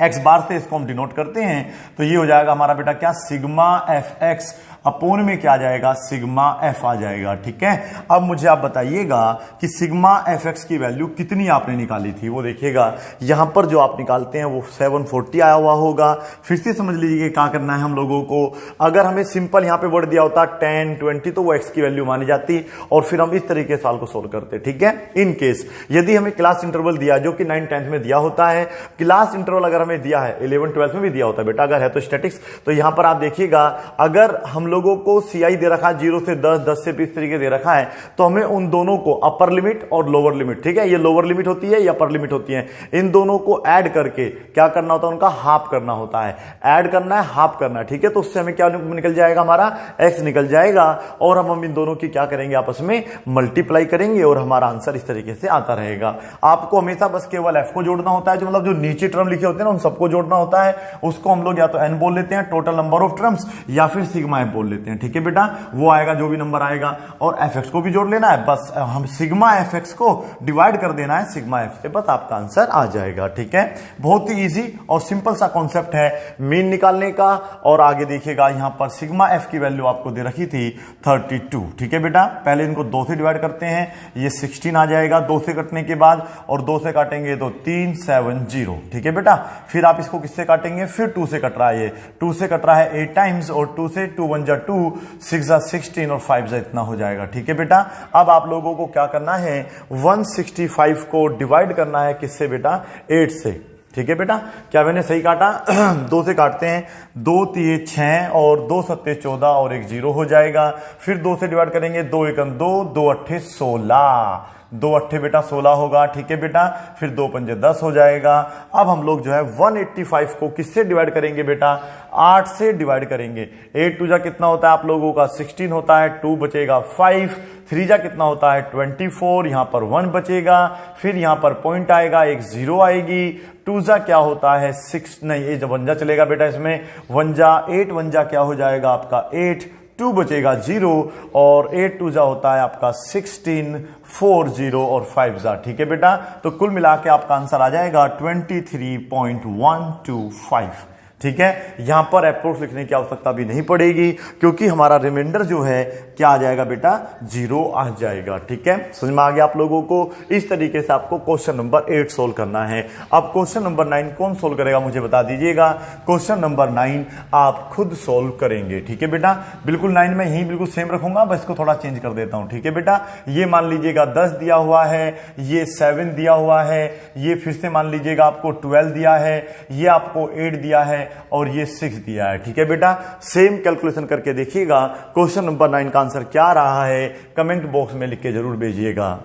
एक्स बार से इसको हम डिनोट करते हैं, तो ये हो जाएगा हमारा बेटा क्या, सिग्मा एफ एक्स अपोन में क्या आ जाएगा, सिग्मा एफ आ जाएगा, ठीक है। अब मुझे आप बताइएगा कि सिग्मा एफ एक्स की वैल्यू कितनी आपने निकाली थी, वो देखिएगा यहां पर जो आप निकालते हैं वो 740 आया हुआ होगा। फिर से समझ लीजिए क्या करना है हम लोगों को। अगर हमें सिंपल यहां पे वर्ड दिया होता 10 20 तो वो एक्स की वैल्यू मानी जाती और फिर हम इस तरीके साल को सोल्व करते, ठीक है। इन केस यदि हमें क्लास इंटरवल दिया जो कि 9 10th में दिया होता है, क्लास इंटरवल अगर हमें दिया है 11 12 में भी दिया होता है बेटा, अगर है तो स्टैटिक्स, तो यहां पर आप देखिएगा अगर हम लोगों को सीआई दे रखा है 0 से 10 10 से 20 तरीके दे रखा है, तो हमें उन दोनों को अपर लिमिट और लोअर लिमिट, ठीक है, ये लोअर लिमिट होती है या अपर लिमिट होती है, इन दोनों को ऐड करके क्या करना होता है, उनका हाफ करना होता है। ऐड करना है, हाफ करना है, ठीक है। तो उससे हमें क्या निकल जाएगा, हमारा एक्स निकल जाएगा और हम इन दोनों की क्या करेंगे, आपस में मल्टीप्लाई करेंगे और हमारा आंसर इस तरीके से आता रहेगा। आपको हमेशा बस केवल एफ को जोड़ना होता है, जो मतलब जो नीचे टर्म लिखे होते हैं ना उन सबको जोड़ना होता है। उसको हम लोग या तो एन बोल लेते हैं टोटल नंबर ऑफ टर्म्स, या फिर सिग्मा एफ बोल लेते हैं, ठीक है बेटा। वो आएगा जो भी नंबर आएगा, और एफ एक्स को भी जोड़ लेना है, बस हम सिग्मा एफ एक्स को डिवाइड कर देना है सिग्मा एफ से, बस आपका आंसर आ जाएगा, ठीक है। बहुत ही इजी और सिंपल सा कॉन्सेप्ट है मीन निकालने का। और आगे देखिएगा यहां पर सिग्मा एफ की वैल्यू आपको दे रखी थी 32, ठीक है बेटा। पहले इनको 2 से डिवाइड करते हैं, ये 16 आ जाएगा 2 से कटने के बाद, और 2 से काटेंगे तो 370, ठीक है बेटा। फिर आप इसको किससे काटेंगे, फिर 2 से कट रहा है, ये 2 से कट रहा है 8 टाइम्स, और 2 से 2 1 जा 2, 6 जा 16 और 5 जा इतना हो जाएगा। ठीक है बेटा, अब आप लोगों को क्या करना है, 165 को डिवाइड करना है किससे बेटा, 8 से। ठीक है बेटा, क्या मैंने सही काटा? 2 से काटते हैं, 2 3 6 और 2 7 14 और 1 0 हो जाएगा। फिर 2 से डिवाइड करेंगे, 2 1 2, 2 8 16, 2 8 बेटा 16 होगा। ठीक है बेटा, फिर 2 5 10 हो जाएगा। अब हम लोग जो है 185 को किससे डिवाइड करेंगे बेटा, 8 से डिवाइड करेंगे। 8 2 जा कितना होता है आप लोगों का, 16 होता है, 2 बचेगा 5, 3 जा कितना होता है 24, यहां पर 1 बचेगा, फिर यहां पर पॉइंट आएगा, एक 0 आएगी। 2 जा क्या होता है 6, नहीं ये जब 1 जा चलेगा बेटा, इसमें 1 जा 8, 1 जा क्या हो जाएगा आपका 8, 2 बचेगा 0 और 8 2 जा होता है आपका 16, 4 0 और 5 जा। ठीक है बेटा, तो कुल मिला के आपका आंसर आ जाएगा 23.125। ठीक है, यहां पर अप्रोक्स लिखने की आवश्यकता भी नहीं पड़ेगी क्योंकि हमारा रिमाइंडर जो है क्या आ जाएगा बेटा, 0 आ जाएगा। ठीक है, समझ में आ गया आप लोगों को? इस तरीके से आपको क्वेश्चन नंबर 8 सोल्व करना है। अब क्वेश्चन नंबर 9 कौन सोल्व करेगा मुझे बता दीजिएगा। क्वेश्चन नंबर 9 आप खुद सोल्व करेंगे। ठीक है बेटा, बिल्कुल 9 में ही बिल्कुल सेम रखूंगा, बस इसको थोड़ा चेंज कर देता हूं। ठीक है बेटा, ये मान लीजिएगा 10 दिया हुआ है, ये 7 दिया हुआ है, ये फिर से मान लीजिएगा आपको 12 दिया है, ये आपको 8 दिया है और ये 6 दिया है। ठीक है बेटा, सेम कैलकुलेशन करके देखिएगा क्वेश्चन नंबर 9 का आंसर क्या रहा है, कमेंट बॉक्स में लिख के जरूर भेजिएगा।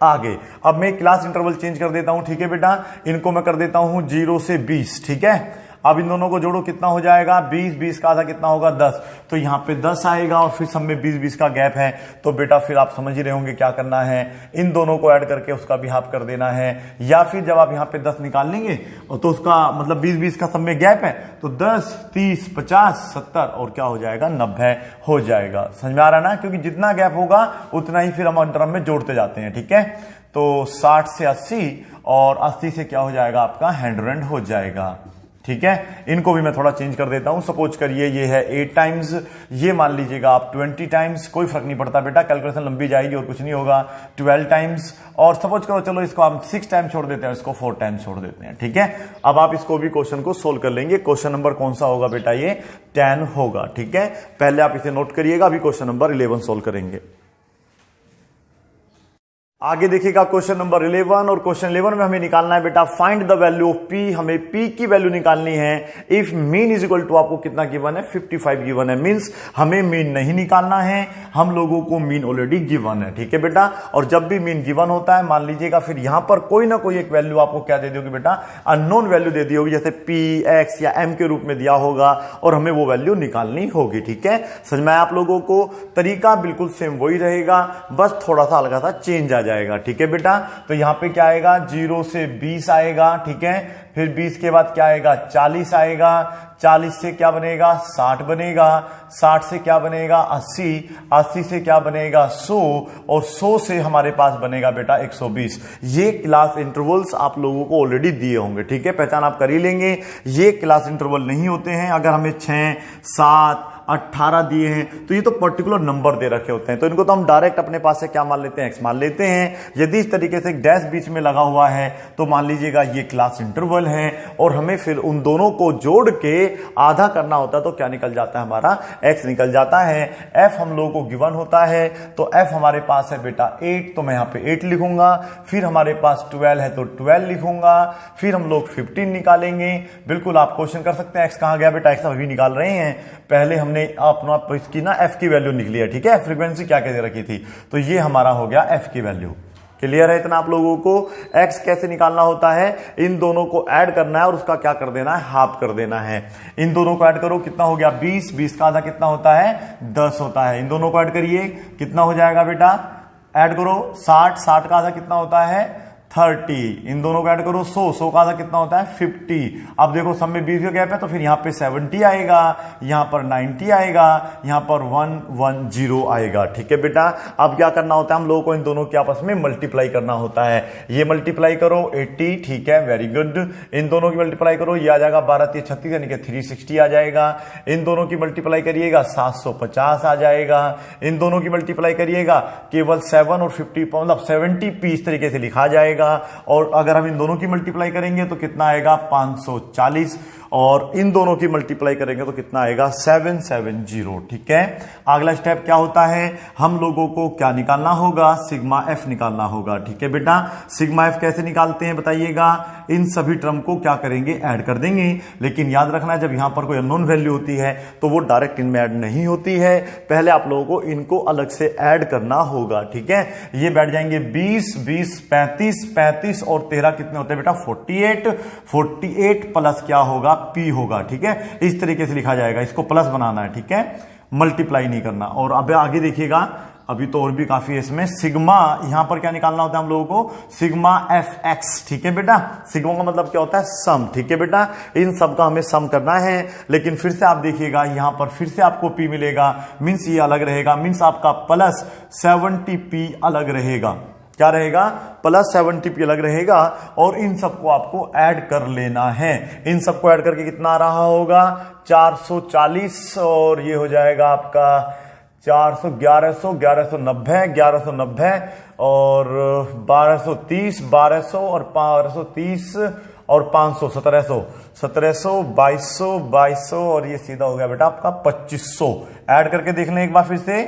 आगे अब मैं क्लास इंटरवल चेंज कर देता हूं। ठीक है बेटा, इनको मैं कर देता हूं 0 से 20। ठीक है, अब इन दोनों को जोड़ो, कितना हो जाएगा 20, 20 का आधा कितना होगा 10, तो यहां पे 10 आएगा और फिर सब में 20 20 का गैप है, तो बेटा फिर आप समझ ही रहे होंगे क्या करना है, इन दोनों को ऐड करके उसका भी हाफ कर देना है, या फिर जब आप यहां पे 10 निकाल लेंगे तो उसका मतलब 20 20 का सब में गैप है, तो 10 30 50 70 और क्या हो जाएगा 90 हो जाएगा। समझ में आ रहा है ना, क्योंकि जितना गैप होगा उतना ही फिर हम अंतरम में जोड़ते जाते हैं। ठीक है, तो 60 से 80 और 80 से क्या हो जाएगा आपका 100 हो जाएगा। ठीक है, इनको भी मैं थोड़ा चेंज कर देता हूं। सपोज करिए ये है 8 टाइम्स, ये मान लीजिएगा आप 20 टाइम्स, कोई फर्क नहीं पड़ता बेटा, कैलकुलेशन लंबी जाएगी और कुछ नहीं होगा। 12 टाइम्स और सपोज करो चलो इसको हम 6 टाइम्स छोड़ देते हैं, इसको 4 टाइम्स छोड़ देते हैं। ठीक है, अब आप इसको भी क्वेश्चन को सोल्व कर लेंगे। क्वेश्चन नंबर कौन सा होगा बेटा, ये 10 होगा। ठीक है, पहले आप इसे नोट करिएगा, अभी क्वेश्चन नंबर 11 सोल्व करेंगे। आगे देखिएगा क्वेश्चन नंबर 11, और क्वेश्चन 11 में हमें निकालना है बेटा find the value of P. हमें पी की वैल्यू निकालनी है if mean is equal to, आपको कितना गिवन है 55 गिवन है, मींस हमें मीन नहीं निकालना है, हम लोगों को मीन ऑलरेडी गिवन है। ठीक है बेटा, और जब भी मीन गिवन होता है मान लीजिएगा फिर यहां पर कोई ना कोई एक वैल्यू आपको क्या दे दी होगी बेटा, अननोन वैल्यू दे दी होगी, जैसे पी एक्स या एम के रूप में दिया होगा और हमें वो वैल्यू निकालनी होगी। ठीक है, समझ में आया आप लोगों को? तरीका बिल्कुल सेम वही रहेगा, बस थोड़ा सा हल्का सा चेंज आ जाएगा। ठीक है बेटा, तो यहां पे क्या आएगा 0 से 20 आएगा। ठीक है, फिर 20 के बाद क्या आएगा 40 आएगा, 40 से क्या बनेगा 60 बनेगा, 60 से क्या बनेगा 80, 80 से क्या बनेगा 100 और 100 से हमारे पास बनेगा बेटा 120। ये क्लास इंटरवल्स आप लोगों को ऑलरेडी दिए होंगे। ठीक है, पहचान आप कर ही लेंगे। ये क्लास इंटरवल नहीं होते हैं, अगर हमें 6 7 18 दिए हैं तो ये तो पर्टिकुलर नंबर दे रखे होते हैं, तो इनको तो हम डायरेक्ट अपने पास से क्या मान लेते हैं, एक्स मान लेते हैं। यदि इस तरीके से एक डैश बीच में लगा हुआ है तो मान लीजिएगा ये क्लास इंटरवल है, और हमें फिर उन दोनों को जोड़ के आधा करना होता है, तो क्या निकल जाता है हमारा एक्स निकल जाता है। एफ हम लोगों को गिवन होता है, तो एफ हमारे पास है बेटा 8, तो मैं यहां पे 8 लिखूंगा, फिर हमारे पास 12 है तो 12 लिखूंगा, फिर हम लोग 15 निकालेंगे। बिल्कुल आप क्वेश्चन कर सकते हैं एक्स कहां गया बेटा, एक्स अभी निकाल रहे हैं, पहले हमने अपना इसकी ना एफ की वैल्यू निकली है। ठीक है, फ्रीक्वेंसी क्या कैसे रखी थी, तो ये हमारा हो गया एफ की वैल्यू। क्लियर है इतना आप लोगों को? एक्स कैसे निकालना होता है, इन दोनों को ऐड करना है और उसका क्या कर देना है, हाफ कर देना है। इन दोनों को ऐड करो, कितना हो गया 20, 20 का आधा कितना होता है 10 होता है। इन दोनों को ऐड करिए, कितना हो जाएगा बेटा, ऐड करो 60, 60 का आधा कितना होता है 30, इन दोनों को ऐड करो 100, 100 का आधा कितना होता है 50। अब देखो सब में 20 का गैप है, तो फिर यहां पे 70 आएगा, यहां पर 90 आएगा, यहां पर 110 आएगा। ठीक है बेटा, अब क्या करना होता है हम लोगों को, इन दोनों के आपस में मल्टीप्लाई करना होता है। ये मल्टीप्लाई करो 80, ठीक है वेरी गुड। इन दोनों की मल्टीप्लाई करो, ये आ जाएगा 12 3 36 यानी कि 360 आ जाएगा। इन दोनों की मल्टीप्लाई करिएगा 750 आ जाएगा। इन दोनों की मल्टीप्लाई करिएगा केवल 7 और 50 मतलब 70 पी इस तरीके से लिखा जाएगा। और अगर हम इन दोनों की मल्टीप्लाई करेंगे तो कितना आएगा 540, और इन दोनों की मल्टीप्लाई करेंगे तो कितना आएगा 770। ठीक है, अगला स्टेप क्या होता है, हम लोगों को क्या निकालना होगा, सिग्मा एफ निकालना होगा। ठीक है बेटा, सिग्मा एफ कैसे निकालते हैं बताइएगा, इन सभी टर्म को क्या करेंगे, ऐड कर देंगे। लेकिन याद रखना जब यहां पर कोई अननोन वैल्यू होती है तो वो डायरेक्ट इनमें ऐड नहीं होती है, पहले आप लोगों को इनको अलग से ऐड करना होगा। ठीक है, ये बैठ जाएंगे 20 20 35 35 और 13 कितने होते हैं बेटा 48 48 प्लस क्या होगा पी होगा। ठीक है, इस तरीके से लिखा जाएगा, इसको प्लस बनाना है। ठीक है, मल्टीप्लाई नहीं करना। और अब आगे देखिएगा, अभी तो और भी काफी है इसमें, सिग्मा यहां पर क्या निकालना होता है हम लोगों को, सिग्मा एफ एक्स। ठीक है बेटा, सिग्मा का मतलब क्या होता है, सम। ठीक है बेटा, इन सब का हमें सम करना है। लेकिन फिर से आप देखिएगा यहां पर फिर से आपको पी मिलेगा, मीन्स ये अलग रहेगा, मीन्स आपका प्लस 70 पी अलग रहेगा। क्या रहेगा, प्लस 70 पी अलग रहेगा। और इन सबको आपको ऐड कर लेना है। इन सबको ऐड करके कितना आ रहा होगा 440 और ये हो जाएगा आपका 400 1100 1190 1190 और 1230 1200 और 1230 और 500 1700 1700 2200 2200 और ये सीधा हो गया बेटा आपका 2500। ऐड करके देख लें एक बार फिर से,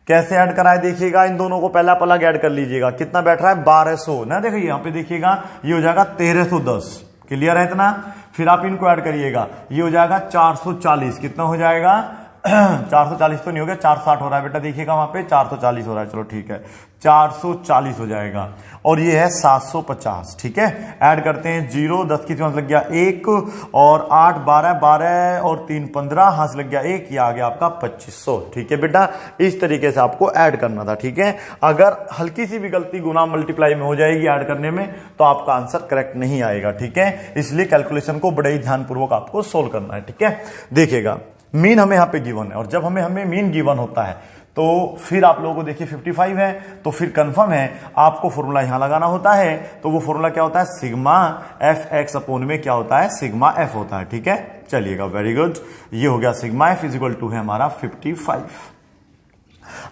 कैसे ऐड कराए देखिएगा, इन दोनों को पहला अलग ऐड कर लीजिएगा, कितना बैठ रहा है 1200 ना, देखिए यहां पे देखिएगा ये हो जाएगा 1310। क्लियर है इतना, फिर आप इनको ऐड करिएगा, ये हो जाएगा 440, कितना हो जाएगा 440 तो नहीं हो गया, 460 हो रहा है बेटा, देखिएगा वहां पे 440 हो रहा है, चलो ठीक है 440 हो जाएगा। और ये है 750। ठीक है, ऐड करते हैं, 0 10 की लग गया 1 और 8 12 12 और 3 15, हाथ से लग गया 1, ये आ गया आपका 2500। ठीक है बेटा, इस तरीके से आपको ऐड करना था। ठीक है, अगर हल्की सी भी गलती गुना मल्टीप्लाई में हो जाएगी ऐड करने में तो आपका आंसर करेक्ट नहीं आएगा। ठीक है, इसलिए कैलकुलेशन को बड़े ही ध्यानपूर्वक आपको सोल्व करना है। ठीक है, देखिएगा मीन हमें यहां पे गिवन है, और जब हमें मीन गिवन होता है तो फिर आप लोगों को देखिए 55 है, तो फिर कंफर्म है आपको फॉर्मूला यहां लगाना होता है। तो वो फॉर्मूला क्या होता है, सिग्मा एफ एक्स अपोन में क्या होता है, सिग्मा एफ होता है। ठीक है, चलिएगा वेरी गुड, ये हो गया sigma F is equal to है हमारा 55।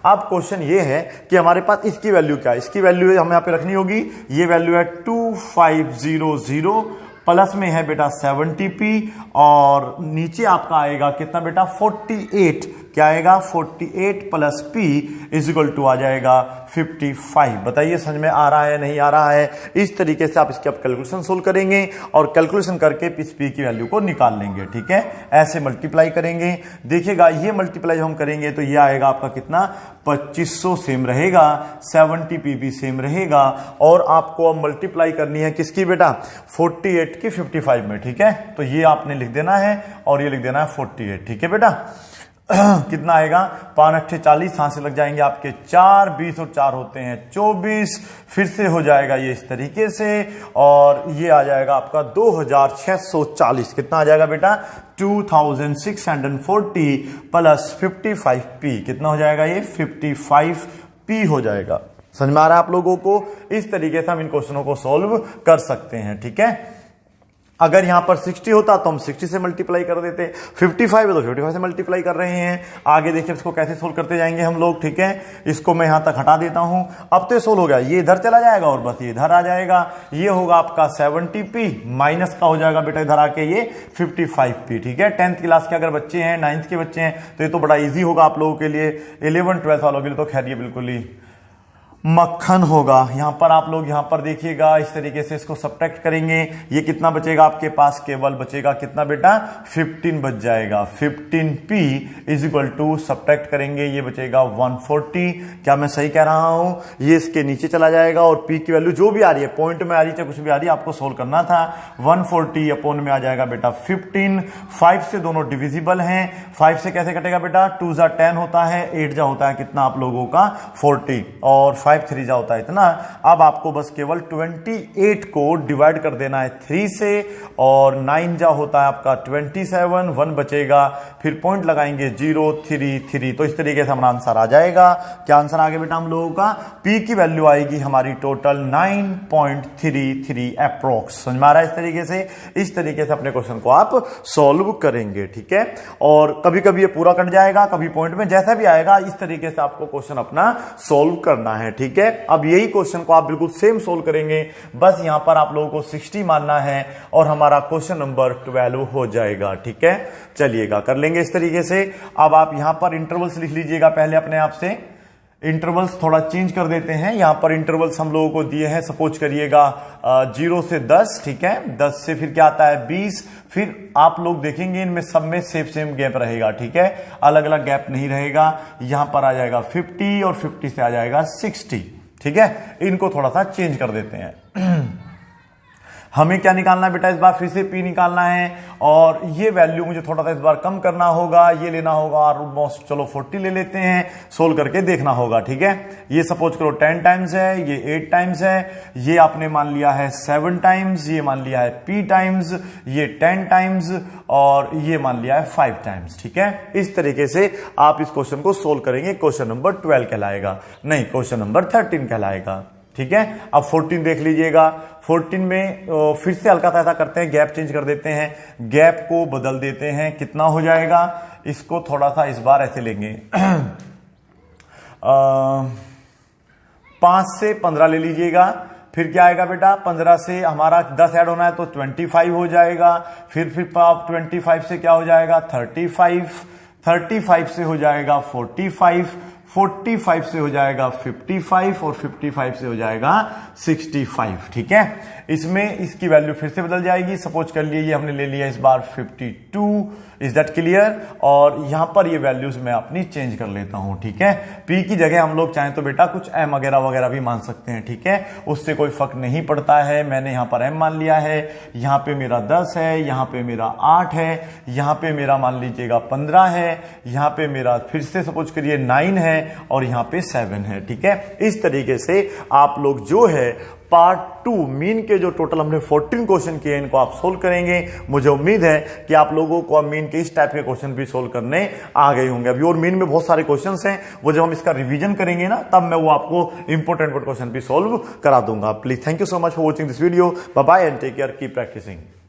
अब क्वेश्चन ये है कि हमारे पास इसकी वैल्यू क्या है, इसकी वैल्यू हमें यहां पे रखनी होगी, ये वैल्यू है 2500, प्लस में है बेटा 70 पी और नीचे आपका आएगा कितना बेटा 48, क्या आएगा 48 plus P is equal to आ जाएगा 55। बताइए समझ में आ रहा है नहीं आ रहा है। इस तरीके से आप इसके अब कैलकुलेशन सोल्व करेंगे और कैलकुलेशन करके इस पी की वैल्यू को निकाल लेंगे। ठीक है, ऐसे मल्टीप्लाई करेंगे, देखिएगा ये मल्टीप्लाई हम करेंगे तो ये आएगा आपका कितना 2500 सेम रहेगा, 70 पी भी सेम रहेगा। और आपको अब मल्टीप्लाई करनी है किसकी बेटा 48 की 55 में। ठीक है, तो ये आपने लिख देना है और ये लिख देना है 48। ठीक है बेटा, कितना आएगा 5 8 40, यहां से लग जाएंगे आपके 4 20 और 4 होते हैं 24, फिर से हो जाएगा ये इस तरीके से और ये आ जाएगा आपका 2640। कितना आ जाएगा बेटा 2640 प्लस 55 पी, कितना हो जाएगा ये 55 पी हो जाएगा। समझ में आ रहा है आप लोगों को, इस तरीके से हम इन क्वेश्चनों को सॉल्व कर सकते हैं। ठीक है, अगर यहां पर 60 होता तो हम 60 से मल्टीप्लाई कर देते, 55 है तो 55 से मल्टीप्लाई कर रहे हैं। आगे देखिए इसको कैसे सोल्व करते जाएंगे हम लोग। ठीक है, इसको मैं यहां तक हटा देता हूं, अब तो सोल्व हो गया, ये इधर चला जाएगा और बस ये इधर आ जाएगा, ये होगा आपका 70 पी माइनस का हो जाएगा बेटा इधर आके ये 55 पी। ठीक है, 10th क्लास के अगर बच्चे हैं 9th के बच्चे हैं तो ये तो बड़ा ईजी होगा आप लोगों के लिए, 11 12 वालों के लिए तो खैर ये बिल्कुल ही मक्खन होगा। यहां पर आप लोग यहां पर देखिएगा इस तरीके से इसको सब्ट्रैक्ट करेंगे, ये कितना बचेगा आपके पास, केवल बचेगा कितना बेटा 15 बच जाएगा। 15p is equal to subtract करेंगे, ये बचेगा 140। क्या मैं सही कह रहा हूं, ये इसके नीचे चला जाएगा और p की वैल्यू जो भी आ रही है, पॉइंट में आ रही है चाहे कुछ भी आ रही है, आपको सोल्व करना था। 140 अपॉन में आ जाएगा बेटा 15, 5 से दोनों डिविजिबल हैं, 5 से कैसे कटेगा बेटा 2 जा 10 होता है, 8 जा होता है कितना आप लोगों का 40 और 5 3 जा होता है इतना। अब आपको बस केवल 28 को डिवाइड कर देना है 3 से और 9 जा होता है आपका 27, 1 बचेगा, फिर पॉइंट लगाएंगे 0 3 3, तो इस तरीके से हमारा आंसर आ जाएगा। क्या आंसर आ गया बेटा हम लोगों का, पी की वैल्यू आएगी हमारी टोटल 9.33 अप्रोक्स। समझ में आ रहा है इस तरीके से अपने क्वेश्चन को आप सॉल्व करेंगे। ठीक है, और कभी कभी ये पूरा कट जाएगा, कभी पॉइंट में जैसा भी आएगा इस तरीके से आपको क्वेश्चन अपना सॉल्व करना है। ठीक है। अब यही क्वेश्चन को आप बिल्कुल सेम सोल्व करेंगे, बस यहां पर आप लोगों को 60 मानना है और हमारा क्वेश्चन नंबर 12 हो जाएगा, ठीक है। चलिएगा कर लेंगे इस तरीके से। अब आप यहां पर इंटरवल्स लिख लीजिएगा पहले अपने आप से। इंटरवल्स थोड़ा चेंज कर देते हैं। यहां पर इंटरवल्स हम लोगों को दिए हैं, सपोज करिएगा 0 से 10, ठीक है। 10 से फिर क्या आता है 20। फिर आप लोग देखेंगे इनमें सब में सेम गैप रहेगा, ठीक है, अलग अलग गैप नहीं रहेगा। यहां पर आ जाएगा 50 और 50 से आ जाएगा 60, ठीक है। इनको थोड़ा सा चेंज कर देते हैं। हमें क्या निकालना है बेटा इस बार, फिर से P निकालना है और ये वैल्यू मुझे थोड़ा सा इस बार कम करना होगा, ये लेना होगा ऑलमोस्ट, चलो 40 ले लेते हैं, सोल्व करके देखना होगा, ठीक है। ये सपोज करो 10 टाइम्स है, ये 8 टाइम्स है, ये आपने मान लिया है 7 टाइम्स, ये मान लिया है P टाइम्स, ये 10 टाइम्स और ये मान लिया है 5 टाइम्स, ठीक है। इस तरीके से आप इस क्वेश्चन को सोल्व करेंगे। क्वेश्चन नंबर 12 कहलाएगा, नहीं क्वेश्चन नंबर 13 कहलाएगा, ठीक है। अब 14 देख लीजिएगा। 14 में फिर से हल्का सा ऐसा करते हैं, गैप चेंज कर देते हैं, गैप को बदल देते हैं। कितना हो जाएगा, इसको थोड़ा सा इस बार ऐसे लेंगे 5 से 15 ले लीजिएगा। फिर क्या आएगा बेटा, 15 से हमारा 10 ऐड होना है तो 25 हो जाएगा। फिर 25 से क्या हो जाएगा 35 से हो जाएगा 45 से हो जाएगा 55 और 55 से हो जाएगा 65, ठीक है। इसमें इसकी वैल्यू फिर से बदल जाएगी। सपोज कर लिए ये हमने ले लिया इस बार 52, इज दैट क्लियर। और यहां पर ये वैल्यूज मैं अपनी चेंज कर लेता हूं, ठीक है। P की जगह हम लोग चाहें तो बेटा कुछ M वगैरह वगैरह भी मान सकते हैं, ठीक है, उससे कोई फर्क नहीं पड़ता है। मैंने यहां पर M मान लिया है, यहां पे मेरा 10 है, यहां पे मेरा 8 है, यहां पे मेरा मान लीजिएगा 15 है, यहां पे मेरा फिर से सपोज करिए 9 है और यहां पे 7 है, ठीक है। इस तरीके से आप लोग जो है पार्ट 2 मीन के जो टोटल हमने 14 क्वेश्चन किए इनको आप सोल्व करेंगे। मुझे उम्मीद है कि आप लोगों को अब मीन के इस टाइप के क्वेश्चन भी सोल्व करने आ गए होंगे। अभी और मीन में बहुत सारे क्वेश्चंस हैं, वो जब हम इसका रिवीजन करेंगे ना तब मैं वो आपको इंपॉर्टेंट क्वेश्चन भी सोल्व करा दूंगा। Please thank you so much for watching this video. Bye bye and take care, keep practising.